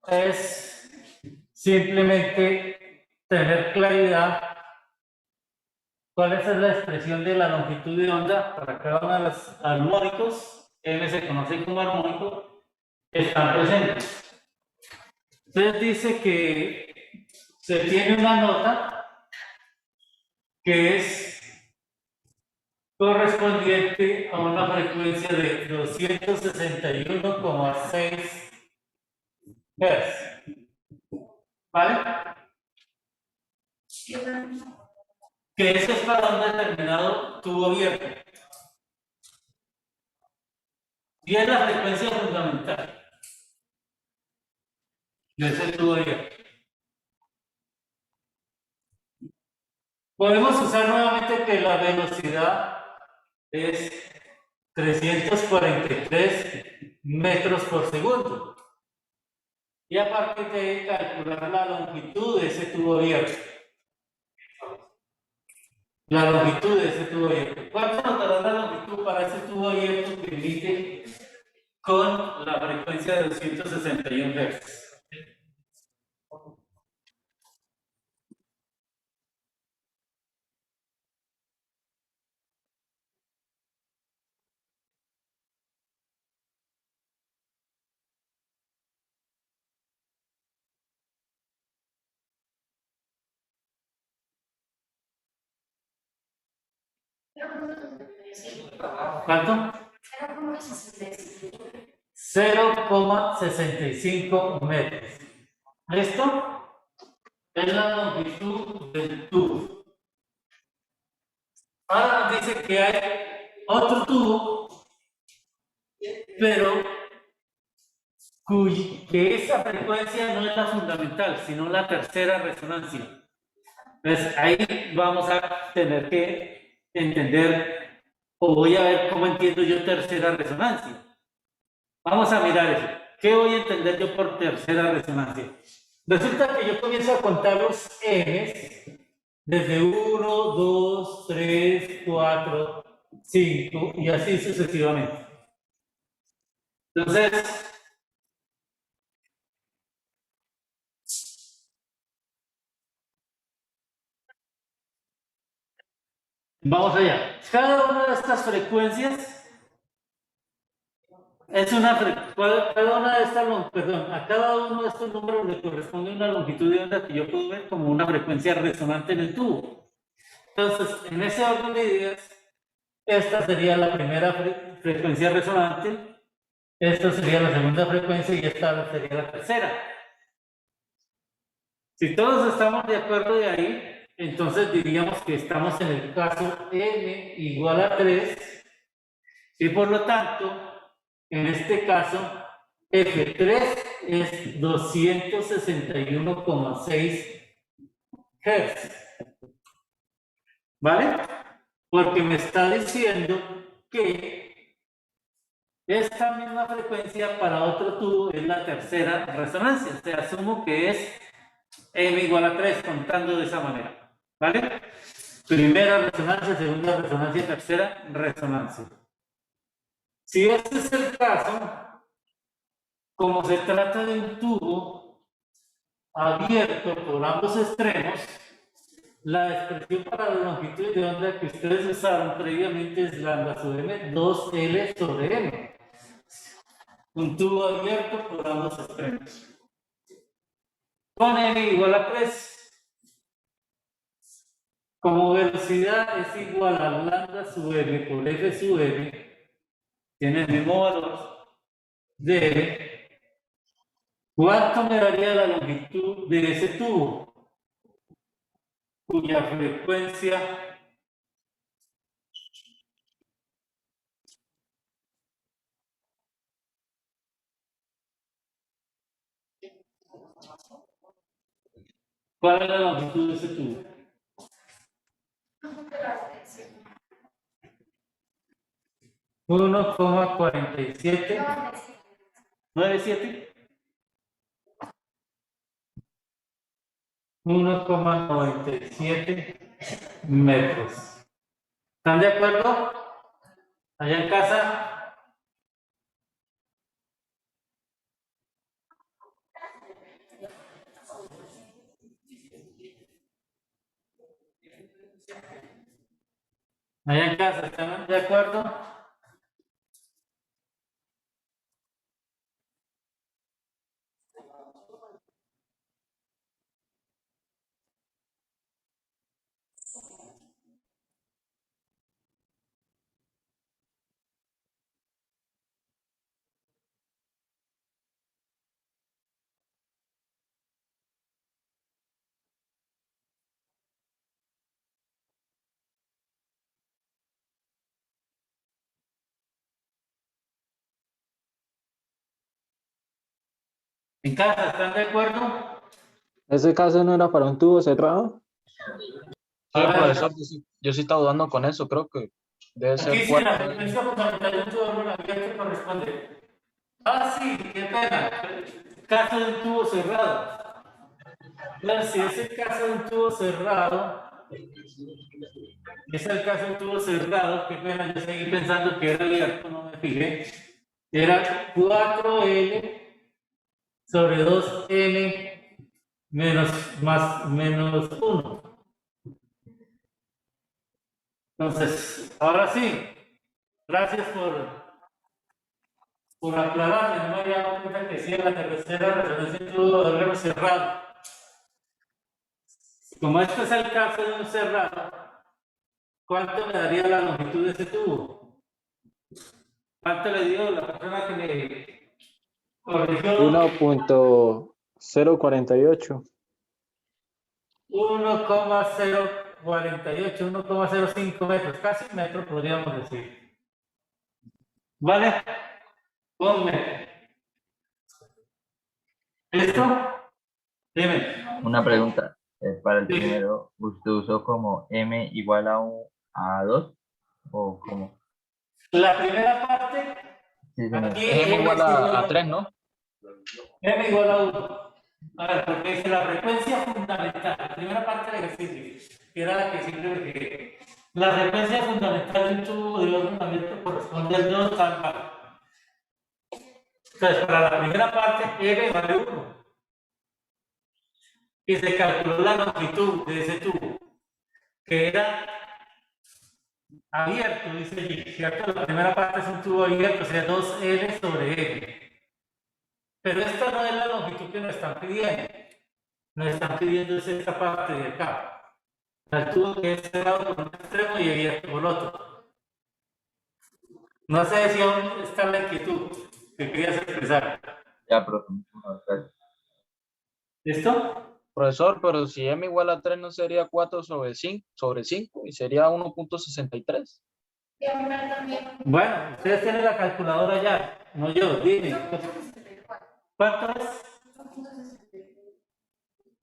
Es simplemente tener claridad cuál es la expresión de la longitud de onda para cada uno de los armónicos. M se conoce como armónico, están presentes. Entonces dice que se tiene una nota que es correspondiente a una frecuencia de 261,6 Hz. ¿Vale? Que eso es para un determinado tubo abierto. Y es la frecuencia fundamental de ese tubo abierto. Podemos usar nuevamente que la velocidad es 343 metros por segundo. Y aparte de calcular la longitud de ese tubo abierto. La longitud de ese tubo abierto. ¿Cuánto nos dará la longitud para ese tubo abierto que emite con la frecuencia de 261 Hz? ¿Cuánto? 0,65 metros. ¿Esto? Es la longitud del tubo. Ahora nos dice que hay otro tubo, pero que esa frecuencia no es la fundamental, sino la tercera resonancia. Entonces ahí vamos a tener que entender, o voy a ver cómo entiendo yo tercera resonancia. Vamos a mirar eso. ¿Qué voy a entender yo por tercera resonancia? Resulta que yo comienzo a contar los N's desde 1, 2, 3, 4, 5 y así sucesivamente. Entonces, vamos allá. Cada una de estas frecuencias es una cada una de estas, perdón, a cada uno de estos números le corresponde una longitud de onda que yo puedo ver como una frecuencia resonante en el tubo. Entonces, en ese orden de ideas, esta sería la primera frecuencia resonante, esta sería la segunda frecuencia y esta sería la tercera. Si todos estamos de acuerdo de ahí, entonces diríamos que estamos en el caso n igual a 3 y por lo tanto, en este caso, F3 es 261,6 Hz. ¿Vale? Porque me está diciendo que esta misma frecuencia para otro tubo es la tercera resonancia. O sea, asumo que es M igual a 3 contando de esa manera. ¿Vale? Primera resonancia, segunda resonancia, tercera resonancia. Si este es el caso, como se trata de un tubo abierto por ambos extremos, la expresión para la longitud de onda que ustedes usaron previamente es lambda sobre m, 2L sobre m. Un tubo abierto por ambos extremos. Con n igual a 3. Como velocidad es igual a lambda sub m por f sub m, tiene el mismo valor de ¿cuánto me daría la longitud de ese tubo? cuya frecuencia ¿cuál es la longitud de ese tubo? 1,4797 1,97 metros. ¿Están de acuerdo? Allá en casa. Allá en casa, ¿están de acuerdo? En casa, ¿están de acuerdo? ¿Ese caso no era para un tubo cerrado? Sí, A ver, profesor, yo sí estaba dudando con eso, creo que debe aquí ser sí la frecuencia fundamental de un tubo abierto corresponde. Ah, sí, qué pena. Caso de un tubo cerrado. Bueno, si es el caso de un tubo cerrado, es el caso de un tubo cerrado, qué pena, yo seguí pensando que era abierto, no me fijé. Era 4L sobre 2M menos 1. Entonces, ahora sí, gracias por aclararme, no me había dado cuenta que sí, la tercera resonancia de tubo de órgano cerrado. Como este es el caso de un cerrado, ¿cuánto me daría la longitud de ese tubo? ¿Cuánto le dio la persona que me corrigió? 1.048. 1,048, 1,05 metros, casi un metro podríamos decir. ¿Vale? Ponme. ¿Listo? Dime. Una pregunta. Para el Sí. primero, ¿usted usó como m igual a 2 o cómo? La primera parte, Sí, señor. aquí Es m M igual es igual a a 3, ¿no? M igual a 1. A ver, porque dice la frecuencia fundamental, la primera parte del ejercicio, que era la que siempre me fijé. La frecuencia fundamental de un tubo de ordenamiento corresponde al 2 alfa. Entonces, para la primera parte, M vale 1. Y se calculó la longitud de ese tubo, que era abierto, dice allí, ¿cierto? La primera parte es un tubo abierto, o sea, 2L sobre L. Pero esta no es la longitud que nos están pidiendo. Nos están pidiendo es esta parte de acá. El tubo que es cerrado por un extremo y abierto por otro. No sé si aún está la inquietud que querías expresar. Ya, profe. Muchísimas gracias. ¿Listo? Profesor, pero si m igual a 3 no sería 4 sobre 5 y sería 1.63. Y ahora también Bueno, ustedes tienen la calculadora ya, no yo, dime. ¿Cuánto es?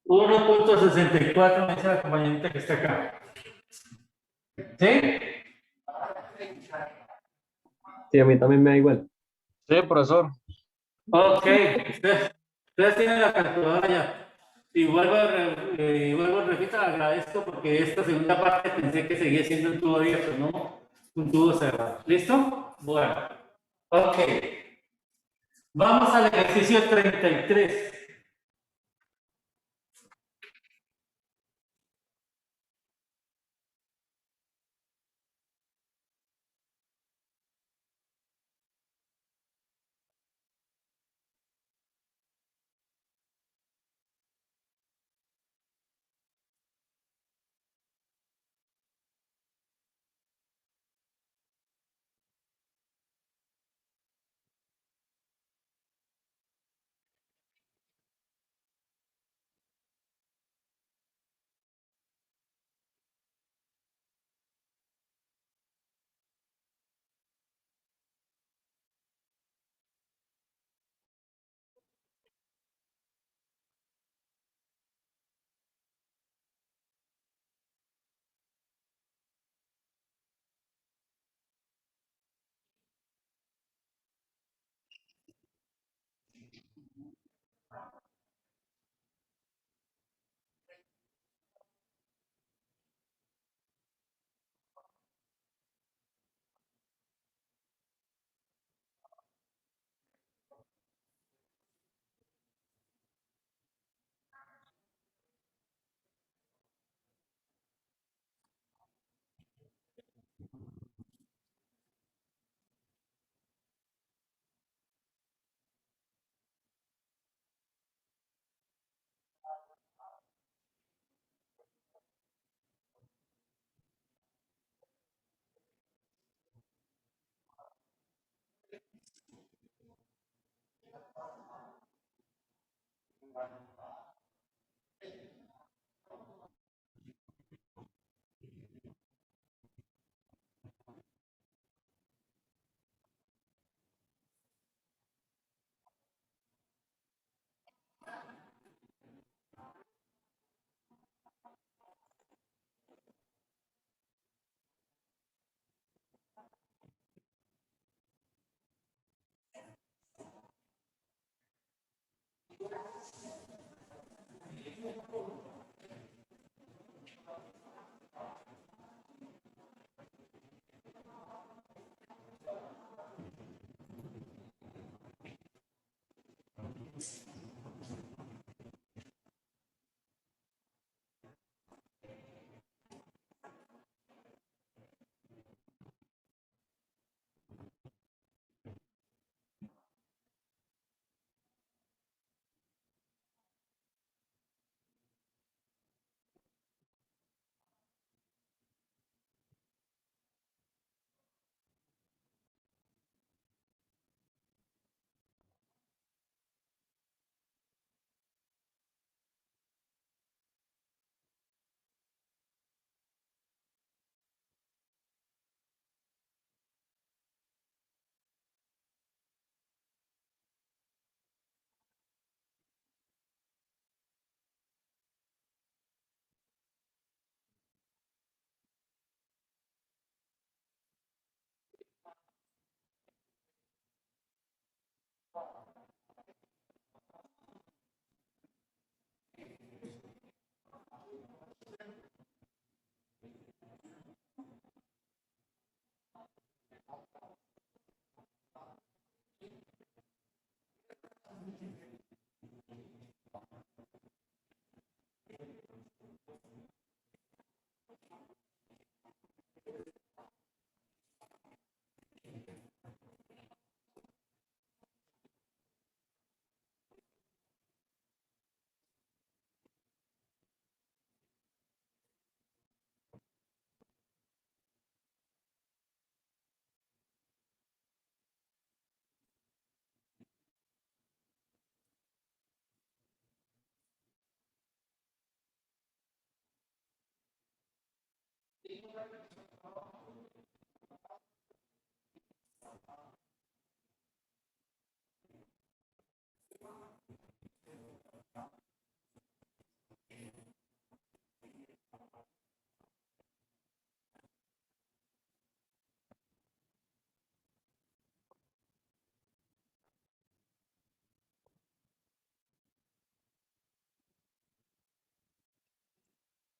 1,64 me dice la compañerita que está acá. ¿Sí? Sí, a mí también me da igual. Sí, profesor. Ok, ustedes tienen la calculadora ya. Y vuelvo, repito, agradezco porque esta segunda parte pensé que seguía siendo un tubo abierto, no un tubo cerrado. ¿Listo? Bueno, ok. Vamos al ejercicio 33.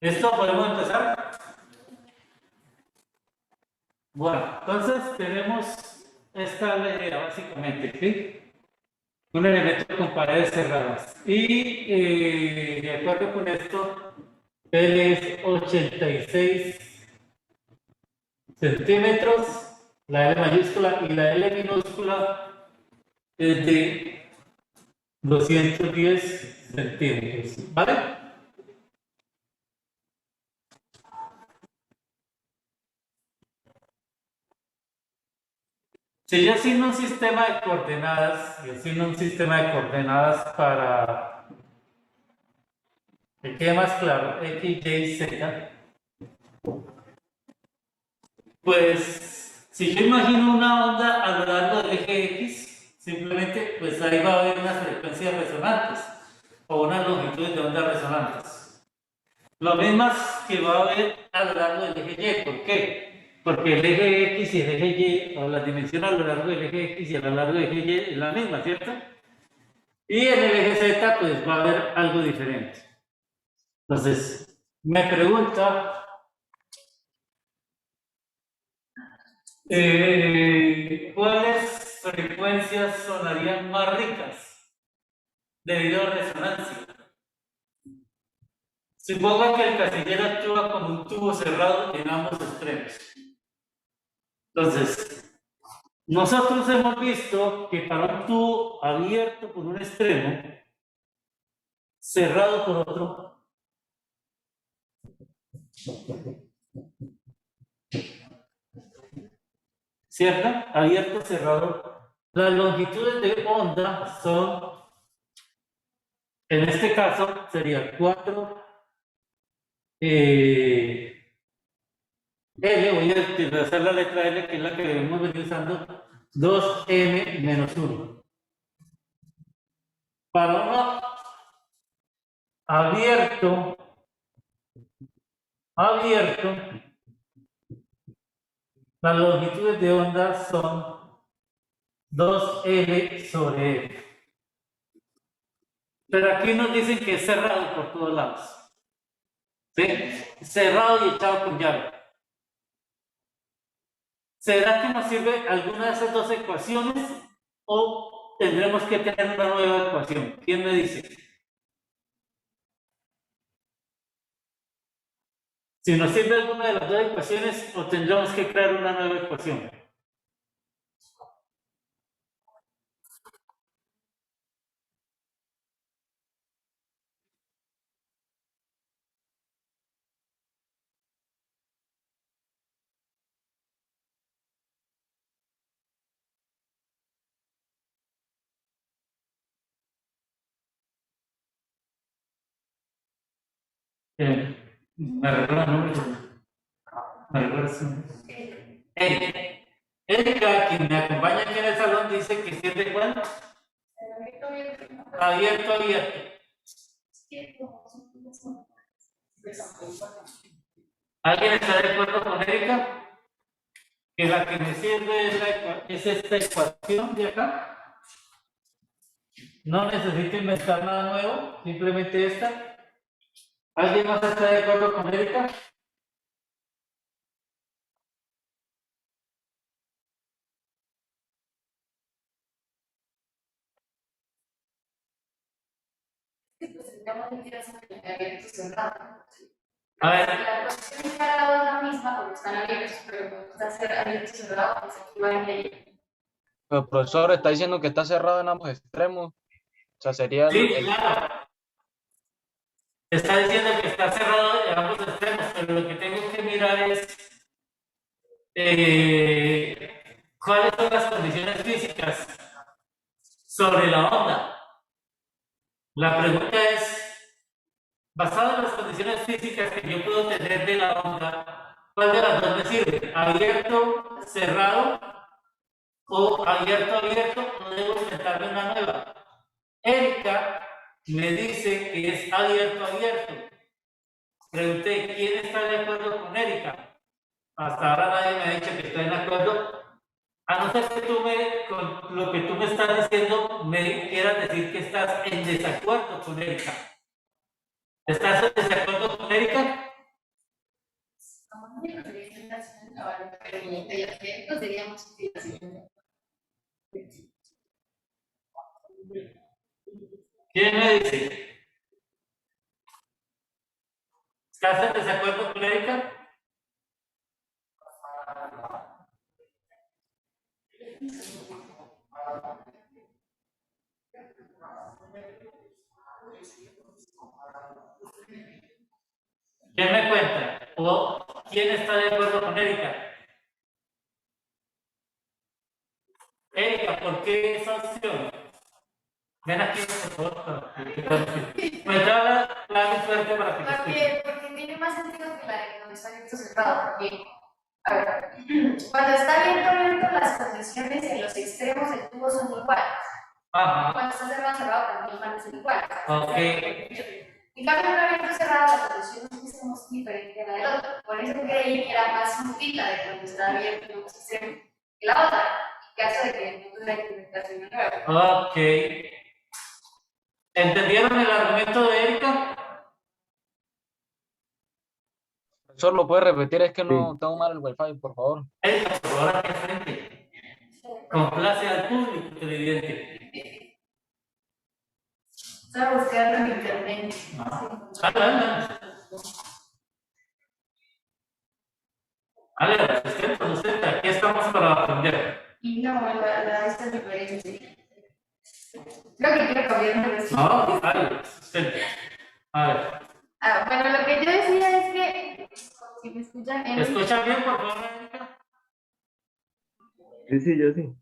¿Listo? ¿Podemos empezar? Bueno, entonces tenemos esta idea básicamente, ¿sí? Un elemento con paredes cerradas. Y de acuerdo con esto, él es 86 centímetros, la L mayúscula, y la L minúscula es de 210 centímetros, ¿vale? Si yo asigno un sistema de coordenadas, yo asigno un sistema de coordenadas para que quede más claro, X, Y, Z, pues si yo imagino una onda a lo largo del eje X, simplemente pues ahí va a haber unas frecuencias resonantes o unas longitudes de ondas resonantes. Lo mismas que va a haber a lo largo del eje Y. ¿Por qué? Porque el eje X y el eje Y, o la dimensión a lo largo del eje X y a lo largo del eje Y es la misma, ¿cierto? Y en el eje Z pues va a haber algo diferente. Entonces, me pregunta, ¿cuáles frecuencias sonarían más ricas debido a resonancia? Supongo que el casillero actúa como un tubo cerrado en ambos extremos. Entonces, nosotros hemos visto que para un tubo abierto por un extremo, cerrado por otro, ¿cierto? Abierto, cerrado. Las longitudes de onda son En este caso sería 4 L, voy a utilizar la letra L, que es la que hemos venido usando, 2M menos 1. Para uno abierto, las longitudes de onda son 2L sobre L. Pero aquí nos dicen que es cerrado por todos lados. ¿Sí? Cerrado y echado con llave. ¿Será que nos sirve alguna de esas dos ecuaciones o tendremos que tener una nueva ecuación? ¿Quién me dice? Si nos sirve alguna de las dos ecuaciones o tendremos que crear una nueva ecuación. ¿Me recuerda el nombre? ¿Me recuerda su nombre? Erika, quien me acompaña aquí en el salón, dice que si es de cuál? Abierto. ¿Alguien está de acuerdo con Erika? Que la que me sirve es esta ecuación de acá. No necesito inventar nada nuevo, simplemente esta. ¿Alguien más está de acuerdo con Erika? A ver. La posición de cada lado es la misma cuando están abiertos, pero cuando está abierto y cerrado, pues aquí va a ir. Pero el profesor está diciendo que está cerrado en ambos extremos. O sea, sería Sí, claro. Está diciendo que está cerrado en ambos extremos, pero lo que tengo que mirar es cuáles son las condiciones físicas sobre la onda. La pregunta es, basado en las condiciones físicas que yo puedo tener de la onda, ¿cuál de las dos me sirve? ¿Abierto, cerrado? ¿O abierto, o debo inventarme una nueva? Erika me dice que es abierto. Pregunté, ¿quién está de acuerdo con Erika? Hasta ahora nadie me ha dicho que está de acuerdo. A no ser que tú con lo que tú me estás diciendo, me quieras decir que estás en desacuerdo con Erika. ¿Estás en desacuerdo con Erika? ¿Quién me dice? ¿Estás en desacuerdo con Erika? ¿Quién me cuenta? ¿O quién está de acuerdo con Erika? Erika, ¿por qué esa opción? Ven aquí, por favor. Me da la suerte para que te escuche. Porque tiene más sentido que la de cuando está abierto cerrado. Porque, a ver, cuando está abierto, las condiciones en los extremos del tubo son iguales. Ajá. Cuando está cerrado también van a ser iguales. Ok. En cambio, en un abierto cerrado, la condición es diferente a la del otro. Por eso creí que era más útil la de cuando está abierto en un extremo que la otra, en caso de que no tuviera que inventarse una nueva. Ok. ¿Entendieron el argumento de Erika? profesor, ¿lo puede repetir? Es que no tengo mal el wifi, por favor. Erika, por favor, aquí al frente. Complace al público televidente. Estaba buscando en internet. Usted, aquí estamos para aprender. Y no, esta es diferente. Creo que quiero cambiar una vez. No, usted. A ver. Bueno, lo que yo decía es que, si me escuchan, ¿Me escuchan bien, por favor, Erika? Sí, yo sí.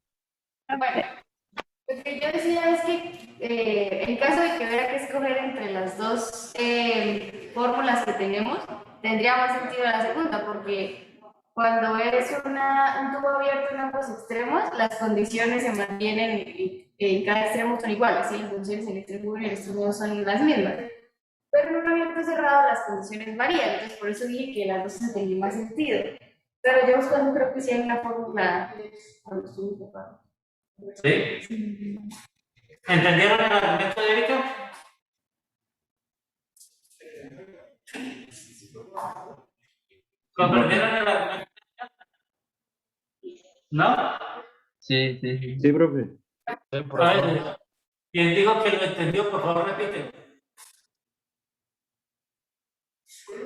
Bueno, Lo que yo decía es que en caso de que hubiera que escoger entre las dos fórmulas que tenemos, tendría más sentido la segunda, porque cuando es un tubo abierto en ambos extremos, las condiciones se mantienen en cada extremo son iguales, ¿sí? Las condiciones en el extremo 1 y el extremo 2 son las mismas. Pero en un abierto cerrado las condiciones varían, entonces por eso dije que las dos tenían más sentido. Pero yo buscando creo que sí hay una fórmula. ¿Sí? ¿Entendieron el argumento de Erika? ¿Comprendieron el argumento? ¿No? Sí, sí, sí. Sí, profe. Sí, A profesor. ver, quien digo que lo entendió, por favor repite.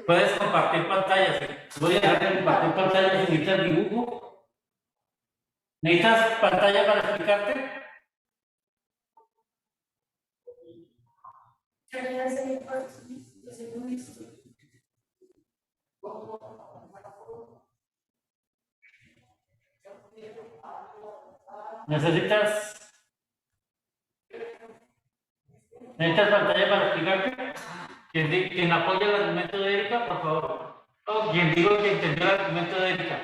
Puedes compartir pantalla. ¿Sí? Voy a dejar de compartir pantalla si necesitas dibujo. ¿Necesitas pantalla para explicarte? ¿Necesitas pantalla para explicarte? Quien apoya el argumento de Erika, por favor. O quien digo que entendió el argumento de Erika.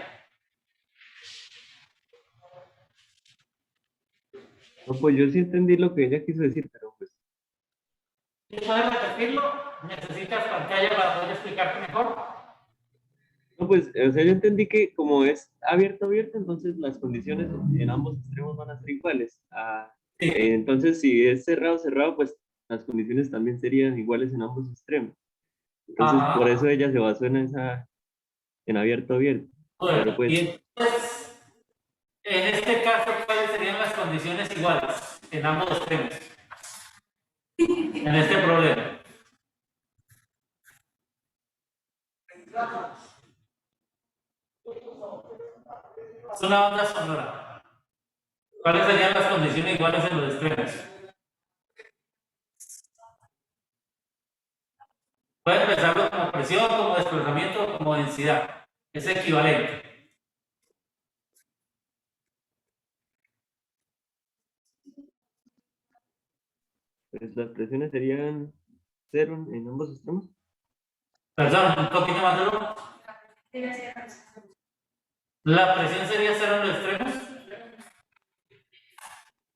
No, pues yo sí entendí lo que ella quiso decir, pero pues, ¿Puedes repetirlo? ¿Necesitas pantalla para poder explicarte mejor? no, pues, o sea, yo entendí que como es abierto, abierto, entonces las condiciones en ambos extremos van a ser iguales. Sí. Entonces, si es cerrado, cerrado, pues las condiciones también serían iguales en ambos extremos. Entonces, Ajá. por eso ella se basó en abierto, abierto. Bueno, Pero pues, y entonces, en este caso, ¿cuáles serían las condiciones iguales en ambos extremos? En este problema. Es una onda sonora. ¿Cuáles serían las condiciones iguales en los extremos? Pueden pensarlo como presión, como desplazamiento, como densidad. Es equivalente. pues las presiones serían cero en ambos extremos. Perdón, un poquito más duro. La presión sería cero en los extremos.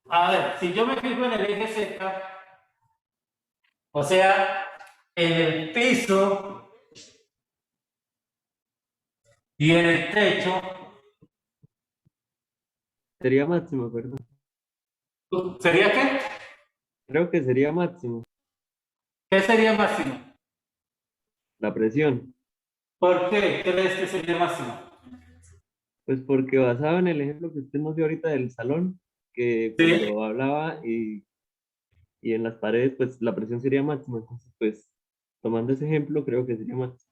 A ver, si yo me fijo en el eje Z, o sea, en el piso y en el techo, Sería máximo, perdón. ¿sería qué? Creo que sería máximo ¿Qué sería máximo? la presión. ¿Por qué crees que sería máximo? Pues porque basado en el ejemplo que usted nos dio ahorita del salón, que Sí. cuando hablaba y en las paredes, pues la presión sería máxima. Entonces, pues tomando ese ejemplo, creo que sería máximo.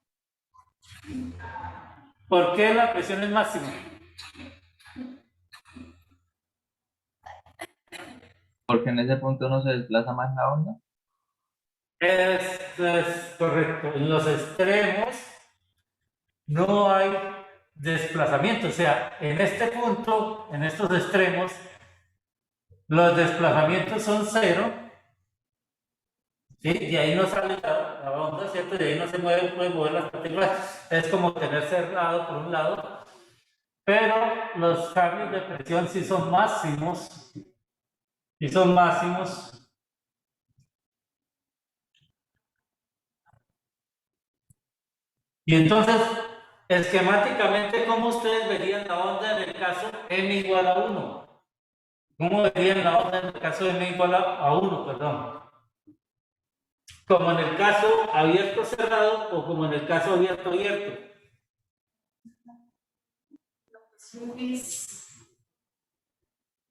¿Por qué la presión es máxima? Porque en ese punto no se desplaza más la onda. Es correcto. En los extremos no hay desplazamiento. O sea, en este punto, en estos extremos, los desplazamientos son cero. ¿Sí? Y ahí no sale la onda, ¿cierto? Y ahí no se pueden mover las partículas. Es como tener cerrado por un lado. Pero los cambios de presión sí son máximos. Y son máximos. Y entonces, esquemáticamente, ¿cómo ustedes verían la onda en el caso m igual a 1? ¿Cómo verían la onda en el caso de m igual a 1, perdón? ¿Como en el caso abierto cerrado o como en el caso abierto abierto?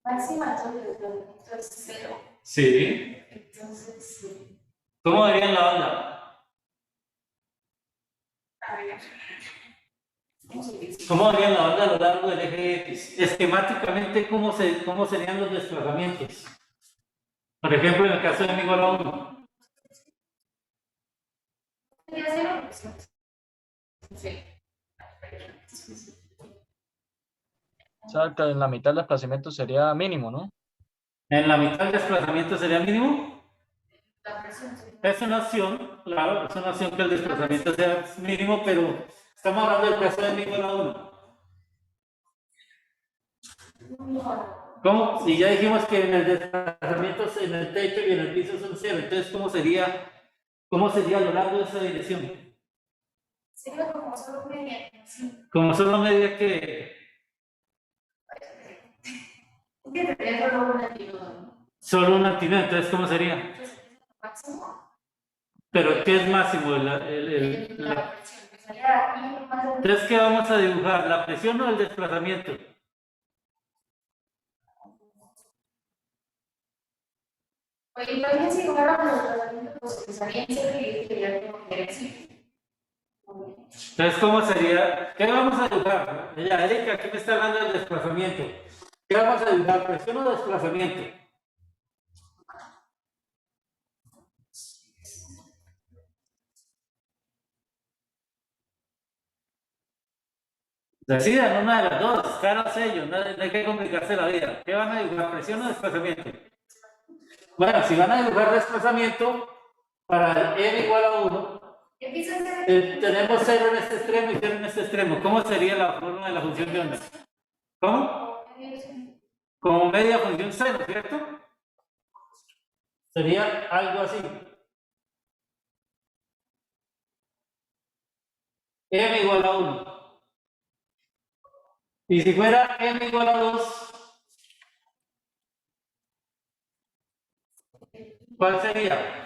Máxima entonces cero. Sí. Entonces, sí. ¿Cómo verían la onda? A ver. ¿Cómo verían la onda a lo largo del eje X? Esquemáticamente, ¿cómo serían los desplazamientos? Por ejemplo, en el caso de m igual a 1. ¿Sería cero? Sí. O sea, que en la mitad el desplazamiento sería mínimo, ¿no? En la mitad del desplazamiento sería mínimo. La presión sería Es una opción, claro, es una opción que el desplazamiento sea mínimo, pero estamos hablando del caso de igual a 1. ¿Cómo? Si ya dijimos que en el desplazamiento, en el techo y en el piso son 0, entonces ¿cómo sería a lo largo de esa dirección? sería como solo media. Sí. Como solo media que Es que tendría solo una actitud, ¿no? solo una actividad, entonces ¿cómo sería? Entonces, máximo. Pero ¿qué es máximo? La presión que salía aquí más o menos. Entonces, ¿qué vamos a dibujar? ¿La presión o el desplazamiento? Oye, imagínense si fuera los tratamientos, pues que salían siempre y sería como dirección. Entonces, ¿cómo sería? ¿Qué vamos a dibujar? Ya, Erika, aquí me está hablando del desplazamiento. ¿Qué vamos a dibujar? ¿Presión o desplazamiento? Decidan una de las dos, claro sello, no hay que complicarse la vida. ¿Qué van a dibujar? ¿Presión o desplazamiento? Bueno, si van a dibujar desplazamiento, para n igual a 1, Empieza a ser tenemos 0 en este extremo y 0 en este extremo. ¿Cómo sería la fórmula de la función de onda? ¿Cómo? Como media función seno, ¿cierto? Sería algo así. M igual a 1. Y si fuera m igual a 2, ¿cuál sería?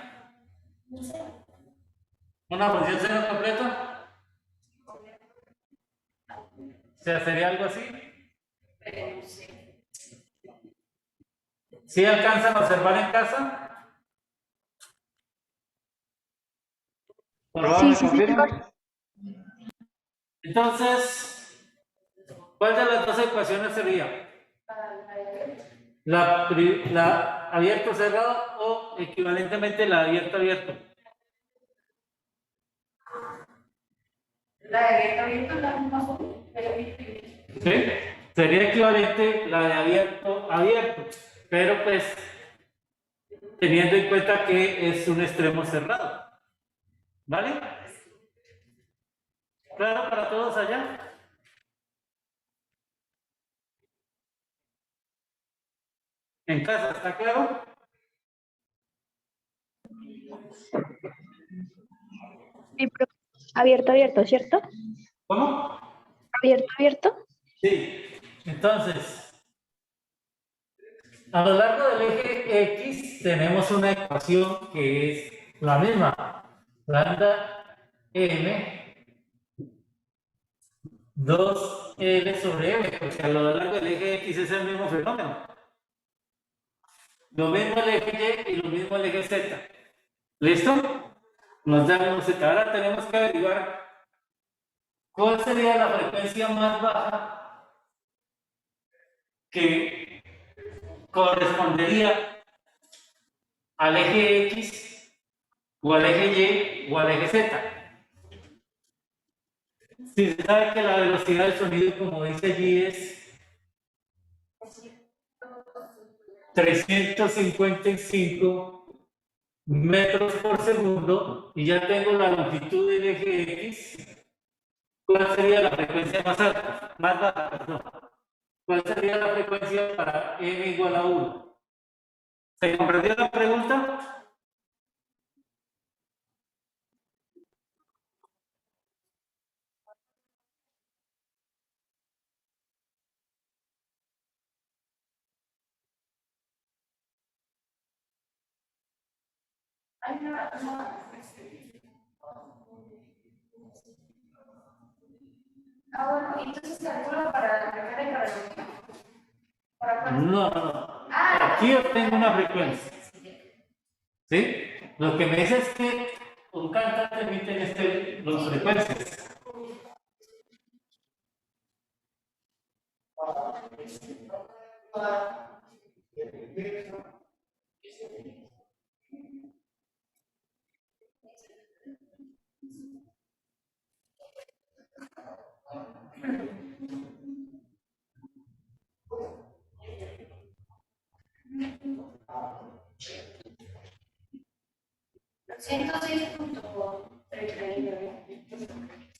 ¿Una función seno completa? O sea, sería algo así. ¿Sí alcanzan a observar en casa? Por favor, Sí, me sí, confirman. Entonces, ¿cuál de las dos ecuaciones sería? La abierto cerrado o equivalentemente la abierto abierto. la de abierto, la misma pero ¿Sí? Sería equivalente la de abierto abierto, pero pues teniendo en cuenta que es un extremo cerrado. ¿Vale? ¿Claro para todos allá? ¿En casa está claro? Sí, pero abierto, abierto, ¿cierto? ¿Cómo? Abierto, abierto. Sí. Entonces, a lo largo del eje X tenemos una ecuación que es la misma. Lambda m 2L sobre m, porque a lo largo del eje X es el mismo fenómeno. Lo mismo el eje Y y lo mismo el eje Z. ¿Listo? Nos da un Z. Ahora tenemos que averiguar cuál sería la frecuencia más baja que correspondería al eje X o al eje Y o al eje Z. Si se sabe que la velocidad del sonido, como dice allí, es 355 metros por segundo y ya tengo la longitud del eje X, ¿cuál sería la frecuencia más alta? Más baja, perdón. ¿Cuál sería la frecuencia para n igual a 1? ¿Se comprendió la pregunta? bueno, entonces calculo para la primera y para la última. ¿Para cuál? No, no, no. Aquí obtengo una frecuencia. ¿Sí? Lo que me dice es que un cantante emite dos frecuencias.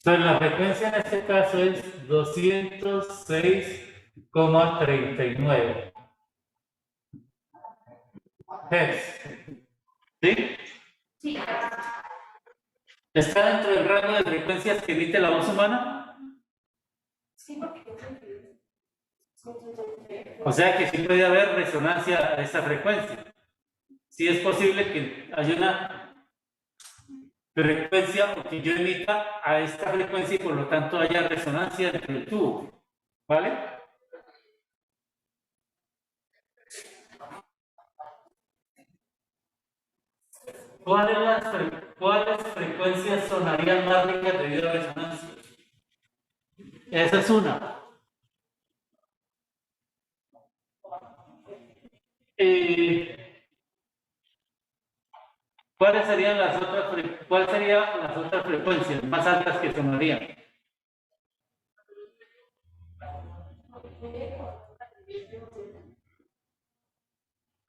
Entonces, la frecuencia en este caso es 206,39 Hz. ¿Sí? Sí, ¿Está dentro del rango de frecuencias que emite la voz humana? sí, porque O sea que sí puede haber resonancia a esa frecuencia. Sí es posible que haya una frecuencia o que yo emita a esta frecuencia y por lo tanto haya resonancia dentro del tubo. ¿Vale? ¿Cuáles frecuencias sonarían más ricas debido a resonancia? Esa es una. ¿Cuáles serían cuáles serían las otras frecuencias más altas que sonarían?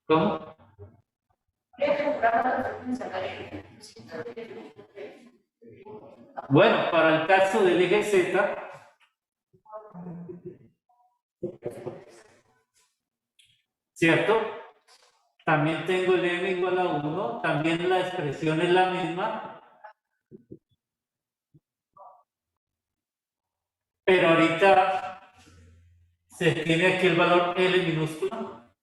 ¿Cómo? Bueno, para el caso del eje Z, ¿cierto? También tengo el m igual a 1, también la expresión es la misma, pero ahorita se tiene aquí el valor L minúsculo.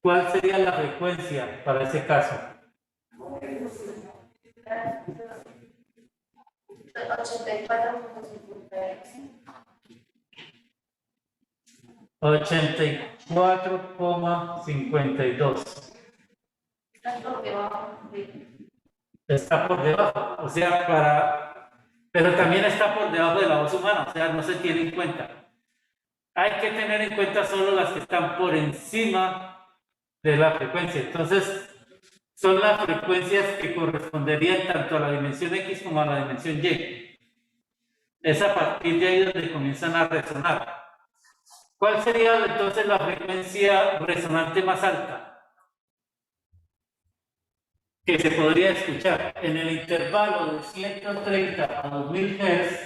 ¿Cuál sería la frecuencia para ese caso? 84,52. Está por debajo, o sea, pero también está por debajo de la voz humana, o sea, no se tiene en cuenta. Hay que tener en cuenta solo las que están por encima de la frecuencia. Entonces, son las frecuencias que corresponderían tanto a la dimensión X como a la dimensión Y. Es a partir de ahí donde comienzan a resonar. ¿Cuál sería entonces la frecuencia resonante más alta que se podría escuchar en el intervalo de 130 a 2000 Hz?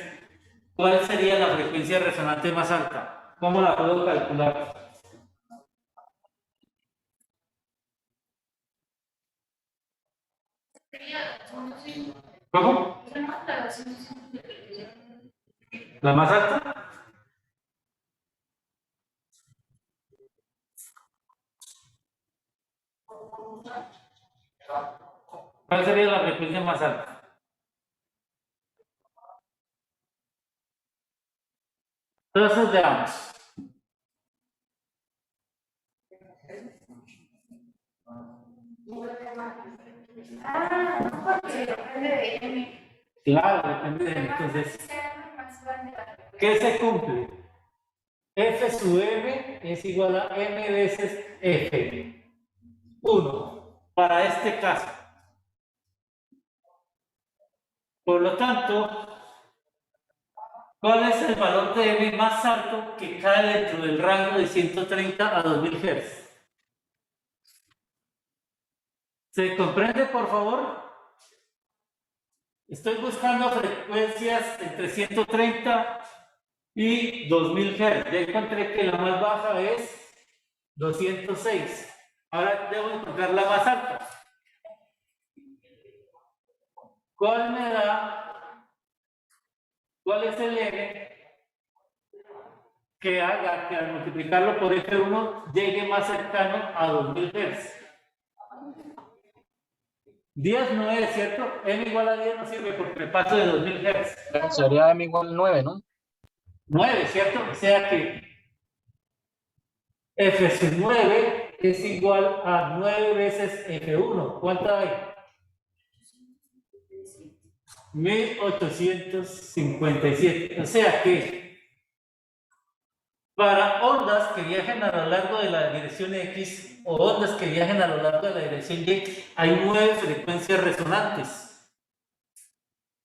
¿Cuál sería la frecuencia resonante más alta? ¿Cómo la puedo calcular? ¿Cómo? ¿La más alta? ¿Cuál sería la frecuencia más alta? Entonces veamos. Claro, depende de entonces. ¿Qué se cumple? F sub m es igual a m veces F. 1. Para este caso. Por lo tanto, ¿cuál es el valor de m más alto que cae dentro del rango de 130 a 2000 Hz? ¿Se comprende, por favor? Estoy buscando frecuencias entre 130 y 2000 Hz. Ya encontré que la más baja es 206. Ahora debo encontrar la más alta. ¿Cuál me da? ¿Cuál es el n que haga que al multiplicarlo por F1 llegue más cercano a 2000 Hz? 10 no es, ¿cierto? M igual a 10 no sirve porque me paso de 2000 Hz. Sería m igual 9, ¿no? 9, ¿cierto? O sea que F sub 9 es igual a 9 veces F1. ¿Cuánto hay? 1857. O sea que para ondas que viajen a lo largo de la dirección X o ondas que viajen a lo largo de la dirección Y, hay 9 frecuencias resonantes.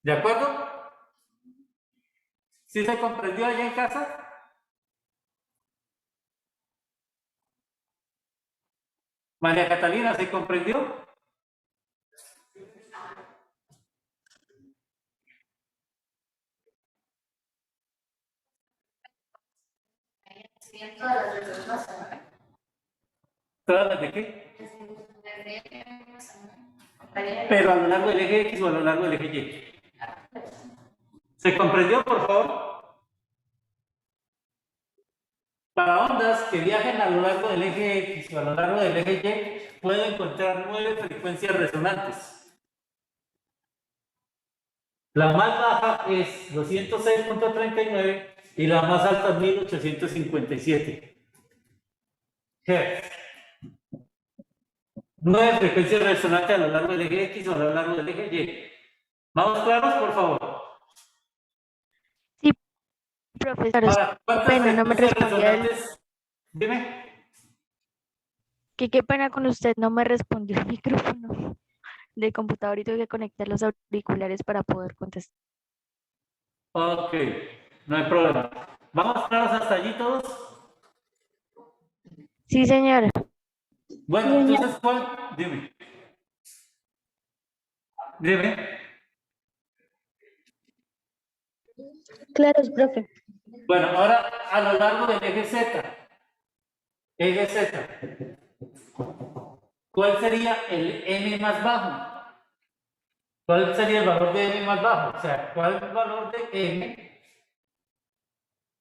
¿De acuerdo? ¿Sí se comprendió allá en casa? María Catalina, ¿se comprendió? serían todas las de los más, ¿no? ¿Todas las de qué? Desde M más A. Pero a lo largo del eje X o a lo largo del eje Y. ¿Se comprendió, por favor? Para ondas que viajen a lo largo del eje X o a lo largo del eje Y, puedo encontrar 9 frecuencias resonantes. La más baja es 206.39 y la más alta 1857 Hz. 9 frecuencias resonantes a lo largo del eje X o a lo largo del eje Y. ¿Vamos claros, por favor? Profesor, Ahora, ¿cuántas pena, no me frecuencias respondía el- resonantes? Dime. que qué pena con usted, no me respondió el micrófono del computador y tuve que conectar los auriculares para poder contestar. Ok, no hay problema. ¿Vamos claros hasta allí todos? Sí, señora. Bueno, Sí, señor. entonces, ¿cuál? Dime. Dime. Claro, profe. Bueno, ahora a lo largo del eje Z. Eje Z. ¿Cuál sería el M más bajo? ¿Cuál sería el valor de M más bajo? O sea, ¿cuál es el valor de M?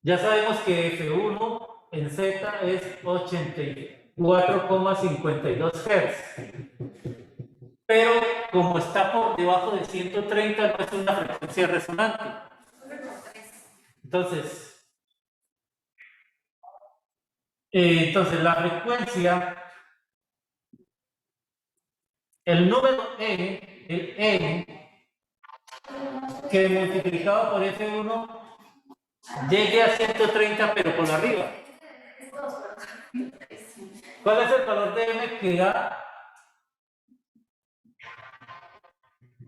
Ya sabemos que F1 en Z es 84,52 Hz. Pero como está por debajo de 130, no es una frecuencia resonante. Entonces la frecuencia, el número N, el N, que multiplicado por F1 llegue a 130, pero por arriba. ¿Cuál es el valor de M que da?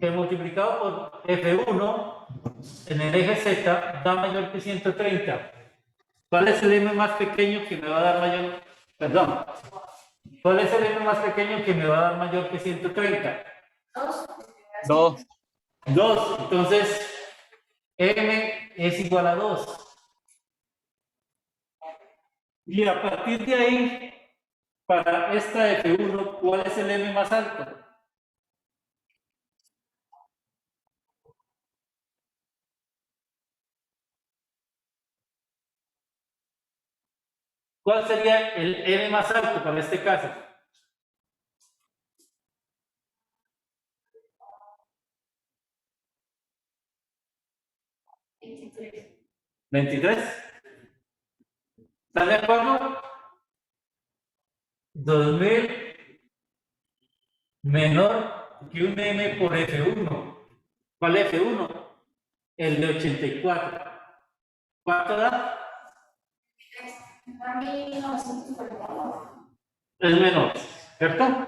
Que multiplicado por F1 en el eje Z da mayor que 130. ¿Cuál es el M más pequeño que me va a dar mayor? Perdón. ¿Cuál es el M más pequeño que me va a dar mayor que 130? 2. 2. Entonces, M es igual a 2. Y a partir de ahí, para esta F1, ¿cuál es el M más alto? ¿Cuál sería el M más alto para este caso? ¿23? ¿Están de acuerdo? 2000 menor que un M por F1. ¿Cuál F1? El de 84. ¿Cuánto da? Es menor, ¿cierto?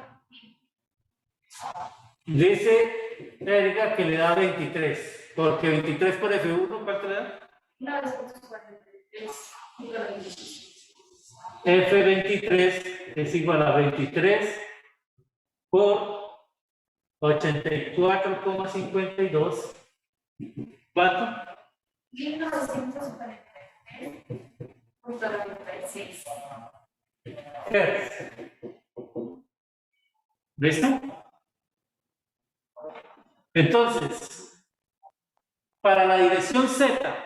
Dice Erika que le da 23, porque 23 por F1, ¿cuánto le da? F23 es igual a 23 por 84,52. ¿Cuánto? 1943.96. Hertz. ¿Listo? Entonces, para la dirección Z,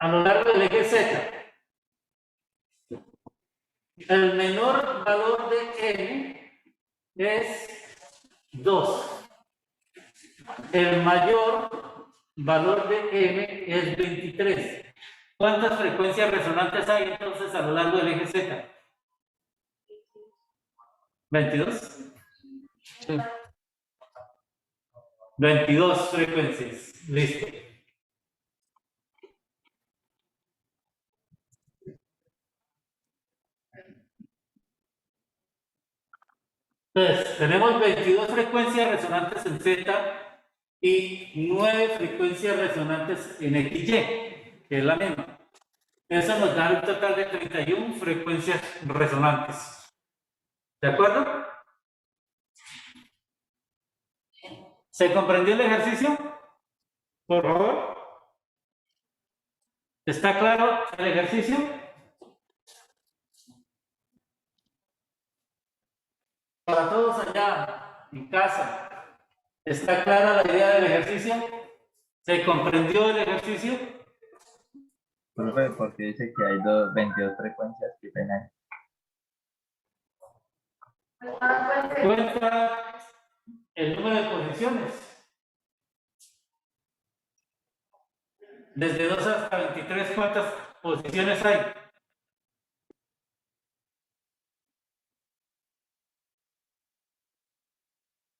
a lo largo del eje Z, el menor valor de N es 2. El mayor valor de M es 23. ¿Cuántas frecuencias resonantes hay entonces a lo largo del eje Z? 22. Sí. 22 frecuencias. Listo. Entonces, tenemos 22 frecuencias resonantes en Z y 9 frecuencias resonantes en XY, que es la misma. Eso nos da un total de 31 frecuencias resonantes. ¿De acuerdo? ¿Se comprendió el ejercicio? Por favor. ¿Está claro el ejercicio? en casa. ¿Está clara la idea del ejercicio? ¿Se comprendió el ejercicio? Profe, porque dice que hay 22 frecuencias, qué pena. Cuenta el número de posiciones. Desde 2 hasta 23, ¿cuántas posiciones hay?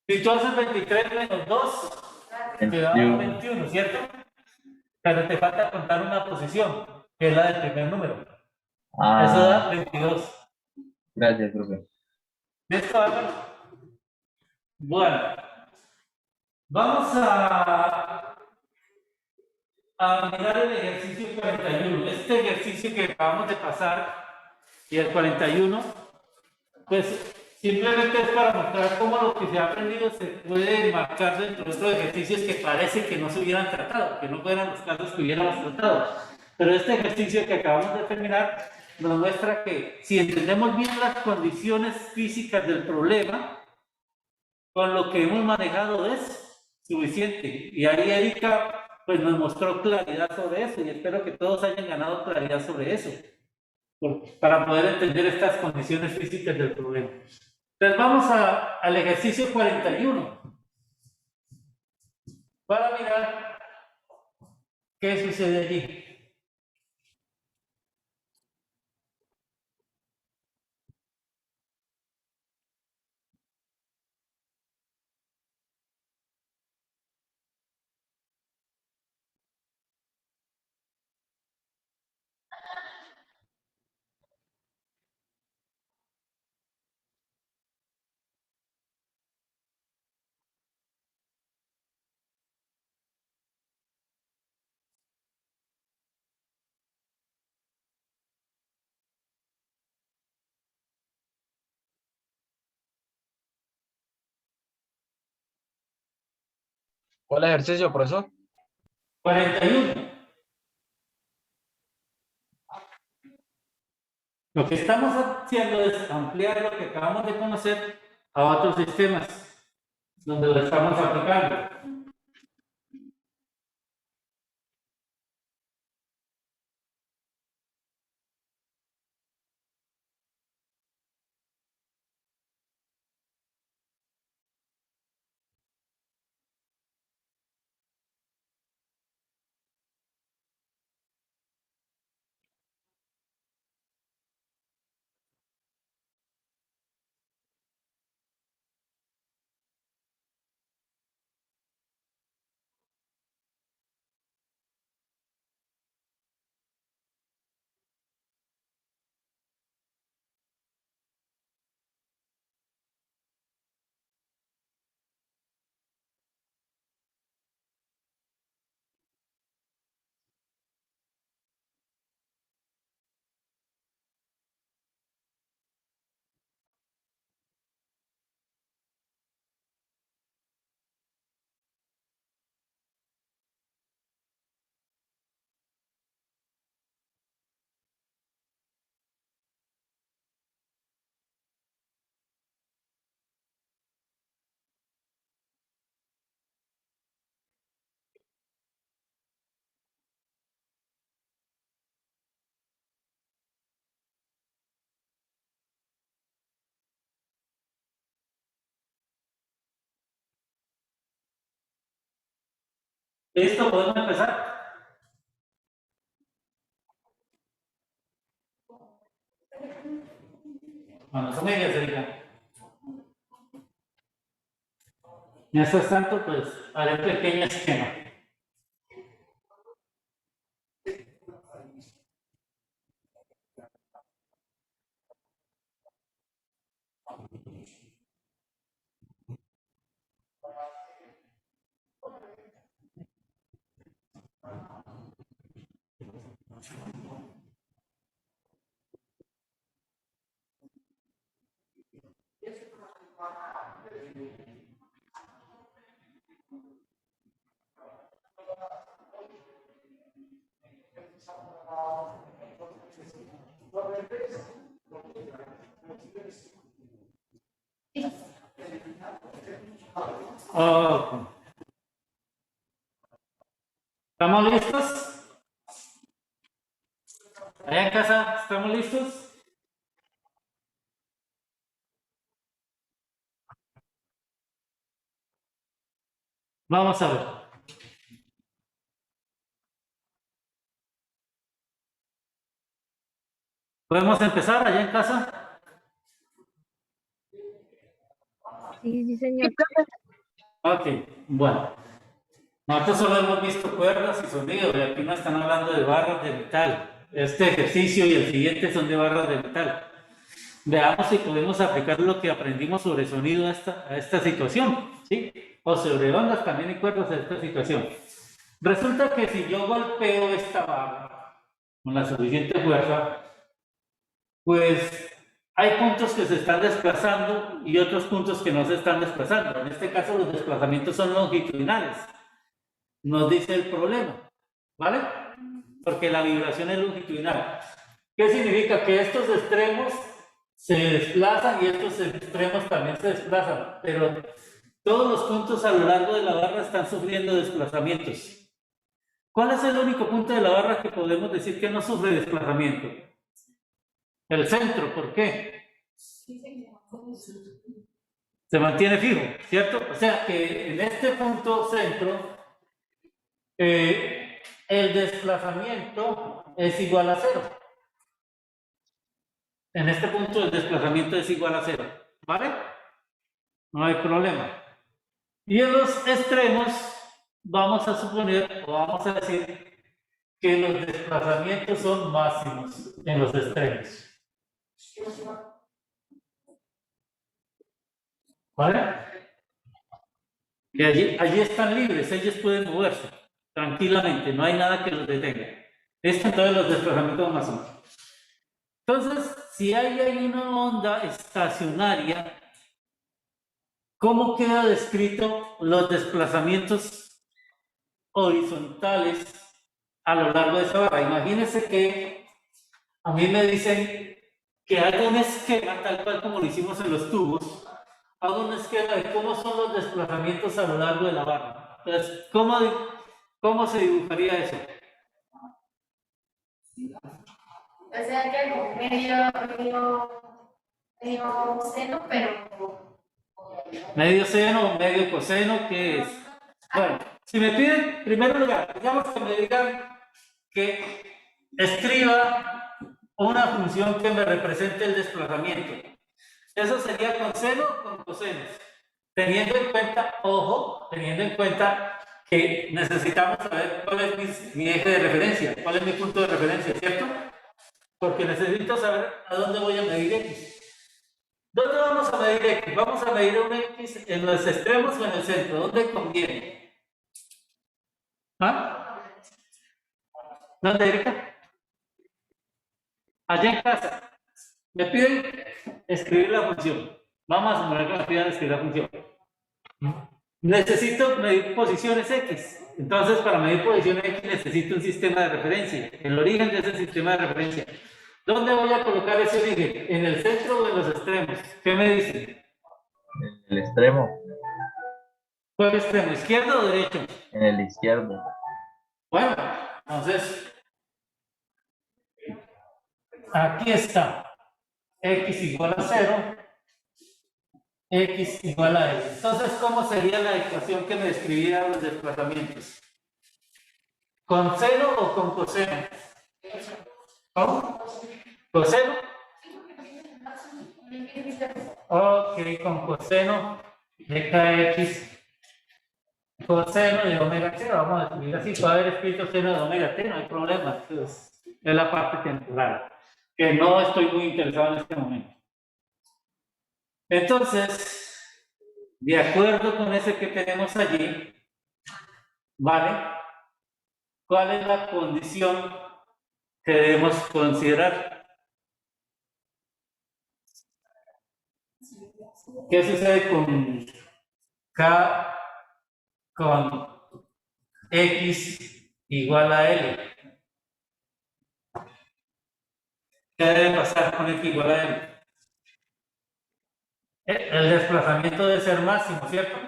Si tú haces 23 menos 2, te da 21, ¿cierto? Pero te falta contar una posición, que es la del primer número. Eso da 22. Gracias, profe. ¿Listo, Álvaro? Bueno, vamos a mirar el ejercicio 41. Este ejercicio que acabamos de pasar y el 41, pues simplemente es para mostrar cómo lo que se ha aprendido se puede marcar dentro de otros ejercicios que parece que no se hubieran tratado, que no fueran los casos que hubiéramos tratado. Pero este ejercicio que acabamos de terminar nos muestra que si entendemos bien las condiciones físicas del problema, con lo que hemos manejado es suficiente. Y ahí Erika pues nos mostró claridad sobre eso y espero que todos hayan ganado claridad sobre eso, para poder entender estas condiciones físicas del problema. Entonces vamos al ejercicio 41 para mirar qué sucede allí. ¿Cuál ejercicio, profesor? 41. Lo que estamos haciendo es ampliar lo que acabamos de conocer a otros sistemas donde lo estamos aplicando. ¿Listo? ¿Podemos empezar? Bueno, son medias, Erika. Mientras tanto, pues haré un pequeño esquema. Ok. ¿Estamos listos? Allá en casa, ¿estamos listos? Vamos a ver. ¿Podemos empezar allá en casa? Sí, sí, señor. Ok, bueno. Nosotros solo hemos visto cuerdas y sonidos, y aquí no están hablando de barras de metal. Este ejercicio y el siguiente son de barras de metal. Veamos si podemos aplicar lo que aprendimos sobre sonido a esta situación, ¿sí? O sobre ondas también y cuerdas a esta situación. Resulta que si yo golpeo esta barra con la suficiente fuerza, pues hay puntos que se están desplazando y otros puntos que no se están desplazando. En este caso los desplazamientos son longitudinales. Nos dice el problema, ¿vale? Porque la vibración es longitudinal. ¿Qué significa? Que estos extremos se desplazan y estos extremos también se desplazan, pero todos los puntos a lo largo de la barra están sufriendo desplazamientos. ¿Cuál es el único punto de la barra que podemos decir que no sufre desplazamiento? El centro, ¿por qué? Se mantiene fijo, ¿cierto? O sea que en este punto centro, el desplazamiento es igual a 0. En este punto el desplazamiento es igual a 0, ¿vale? No hay problema. Y en los extremos vamos a suponer o vamos a decir que los desplazamientos son máximos en los extremos. ¿Vale? Y allí están libres, ellos pueden moverse tranquilamente, no hay nada que los detenga. Estos son todos los desplazamientos máximos. Entonces, si hay una onda estacionaria, ¿cómo queda descrito los desplazamientos horizontales a lo largo de esa barra? Imagínense que a mí me dicen que haga un esquema, tal cual como lo hicimos en los tubos, hago un esquema de cómo son los desplazamientos a lo largo de la barra. Entonces, ¿cómo se dibujaría eso? O sea que como medio seno, pero Medio seno o medio coseno, ¿qué es? Bueno, si me piden, en primer lugar, digamos que me digan que escriba una función que me represente el desplazamiento. Eso sería con seno o con cosenos. Teniendo en cuenta, ojo, teniendo en cuenta que necesitamos saber cuál es mi eje de referencia, cuál es mi punto de referencia, ¿cierto? Porque necesito saber a dónde voy a medir X. ¿Dónde vamos a medir X? Vamos a medir un X en los extremos o en el centro. ¿Dónde conviene? ¿Ah? ¿Dónde, Erika? Allá en casa. Me piden escribir la función. Vamos a suponer que me pidan escribir la función. Necesito medir posiciones X. Entonces, para medir posiciones X necesito un sistema de referencia. El origen de ese sistema de referencia. ¿Dónde voy a colocar ese origen? ¿En el centro o en los extremos? ¿Qué me dicen? En el extremo, ¿Cuál extremo? ¿Izquierdo o derecho? en el izquierdo. Bueno, entonces, aquí está. X igual a 0. X igual a L. Entonces, ¿cómo sería la ecuación que me describiera los desplazamientos? ¿Con seno o con coseno? ¿Cómo? ¿Coseno? Ok, con coseno de kx, coseno de omega t, vamos a escribir así, puede haber escrito seno de omega t, no hay problema, entonces, es la parte temporal, que no estoy muy interesado en este momento. Entonces, de acuerdo con ese que tenemos allí, ¿vale? ¿Cuál es la condición que debemos considerar? ¿Qué sucede con K con X igual a L? ¿Qué debe pasar con X igual a L? El desplazamiento debe ser máximo, ¿cierto?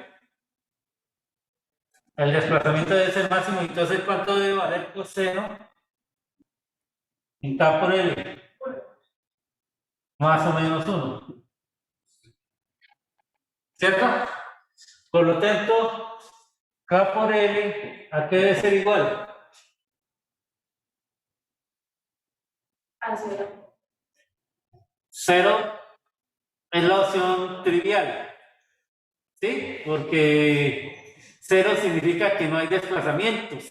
El desplazamiento debe ser máximo, entonces ¿cuánto debe valer coseno en K por L? Más o menos 1. ¿Cierto? Por lo tanto, K por L, ¿a qué debe ser igual? A 0. 0 es la opción trivial. ¿Sí? Porque 0 significa que no hay desplazamientos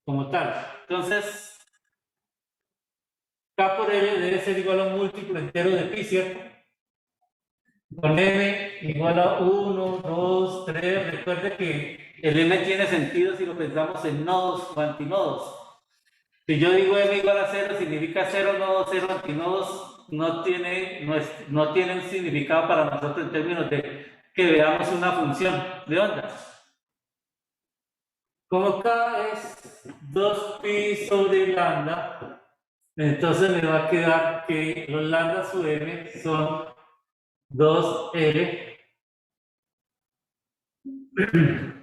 como tal. Entonces, K por L debe ser igual a un múltiplo entero de pi, ¿cierto? Con m igual a 1, 2, 3. Recuerde que el m tiene sentido si lo pensamos en nodos o antinodos. Si yo digo m igual a 0, significa 0 nodos, 0 antinodos, no tiene un significado para nosotros en términos de que veamos una función de onda. Como K es 2pi sobre lambda, entonces me va a quedar que los lambda sub m son 2L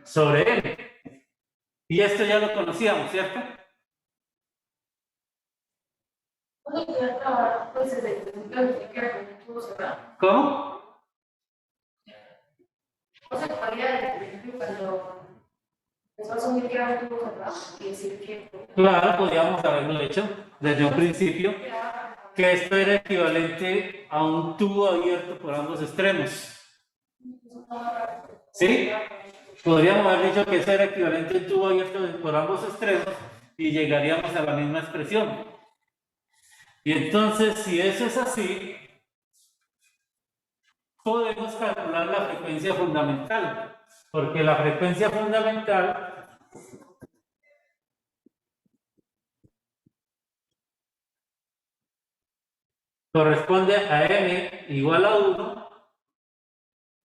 sobre M. Y esto ya lo conocíamos, ¿cierto? ¿Cuándo poder trabajar pues desde el ejemplo de que con un tubo cerrado? ¿Cómo? O sea, podría, por ejemplo, cuando empezó a un tubo cerrado y decir que Claro, podríamos haberlo hecho desde un principio, que esto era equivalente a un tubo abierto por ambos extremos. ¿Sí? Podríamos haber dicho que eso era equivalente a un tubo abierto por ambos extremos y llegaríamos a la misma expresión. Y entonces, si eso es así, podemos calcular la frecuencia fundamental, porque la frecuencia fundamental corresponde a m igual a 1,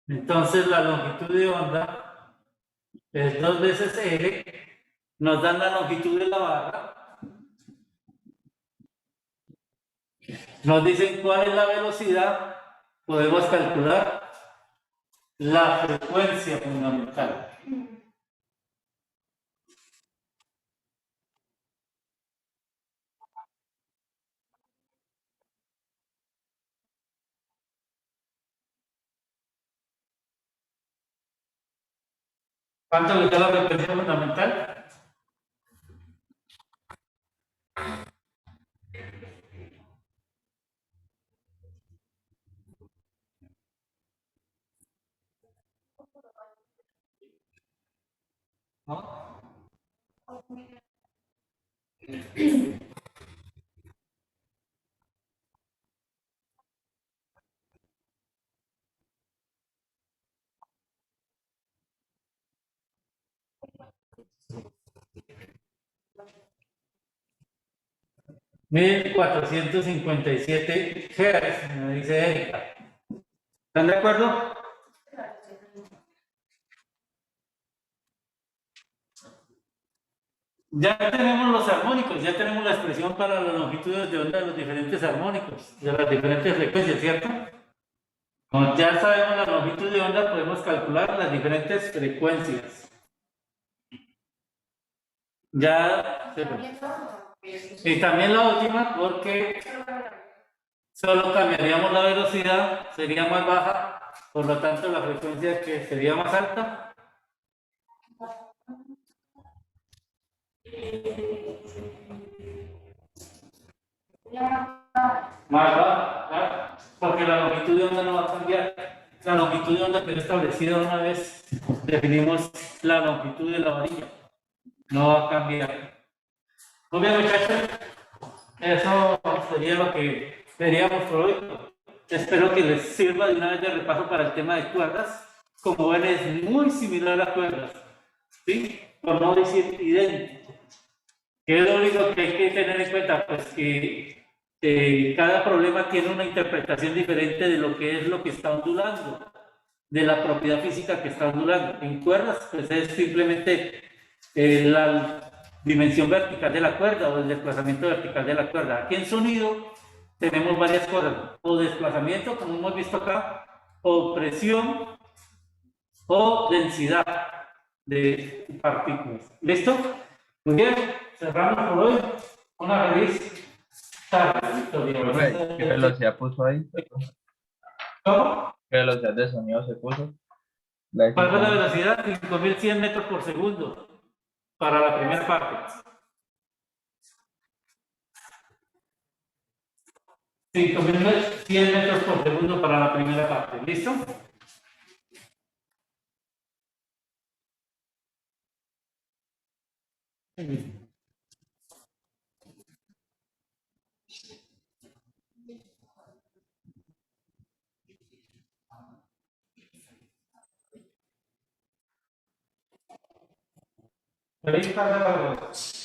entonces la longitud de onda es 2 veces L, nos dan la longitud de la barra, nos dicen cuál es la velocidad, podemos calcular la frecuencia fundamental. ¿Cuánto le da la frecuencia fundamental? ¿No? 1457 Hz, me dice Erika. ¿Están de acuerdo? Ya tenemos los armónicos, ya tenemos la expresión para las longitudes de onda de los diferentes armónicos, de las diferentes frecuencias, ¿cierto? Como ya sabemos la longitud de onda, podemos calcular las diferentes frecuencias. Ya. Y también la última, porque solo cambiaríamos la velocidad, sería más baja, por lo tanto la frecuencia que sería más alta. Más baja, porque la longitud de onda no va a cambiar. La longitud de onda quedó establecida una vez definimos la longitud de la varilla. No va a cambiar. Muy bien, muchachos. Eso sería lo que veríamos por hoy. Espero que les sirva de una vez de repaso para el tema de cuerdas. Como ven, es muy similar a cuerdas, ¿sí? Por no decir idéntico. ¿Qué es lo único que hay que tener en cuenta? Pues que cada problema tiene una interpretación diferente de lo que es lo que está ondulando, de la propiedad física que está ondulando. En cuerdas, pues es simplemente la dimensión vertical de la cuerda o el desplazamiento vertical de la cuerda. Aquí en sonido tenemos varias cosas, o desplazamiento, como hemos visto acá, o presión, o densidad. de partículas. ¿Listo? Muy bien, cerramos por hoy. Una feliz tarde, Victoria. Profe, ¿qué velocidad puso ahí? ¿Cómo? ¿Qué velocidad de sonido se puso? La de ¿Cuál fue la 5000. velocidad? 5100 metros por segundo para la primera parte. 5100 metros por segundo para la primera parte. ¿Listo? Feliz tarde para todos.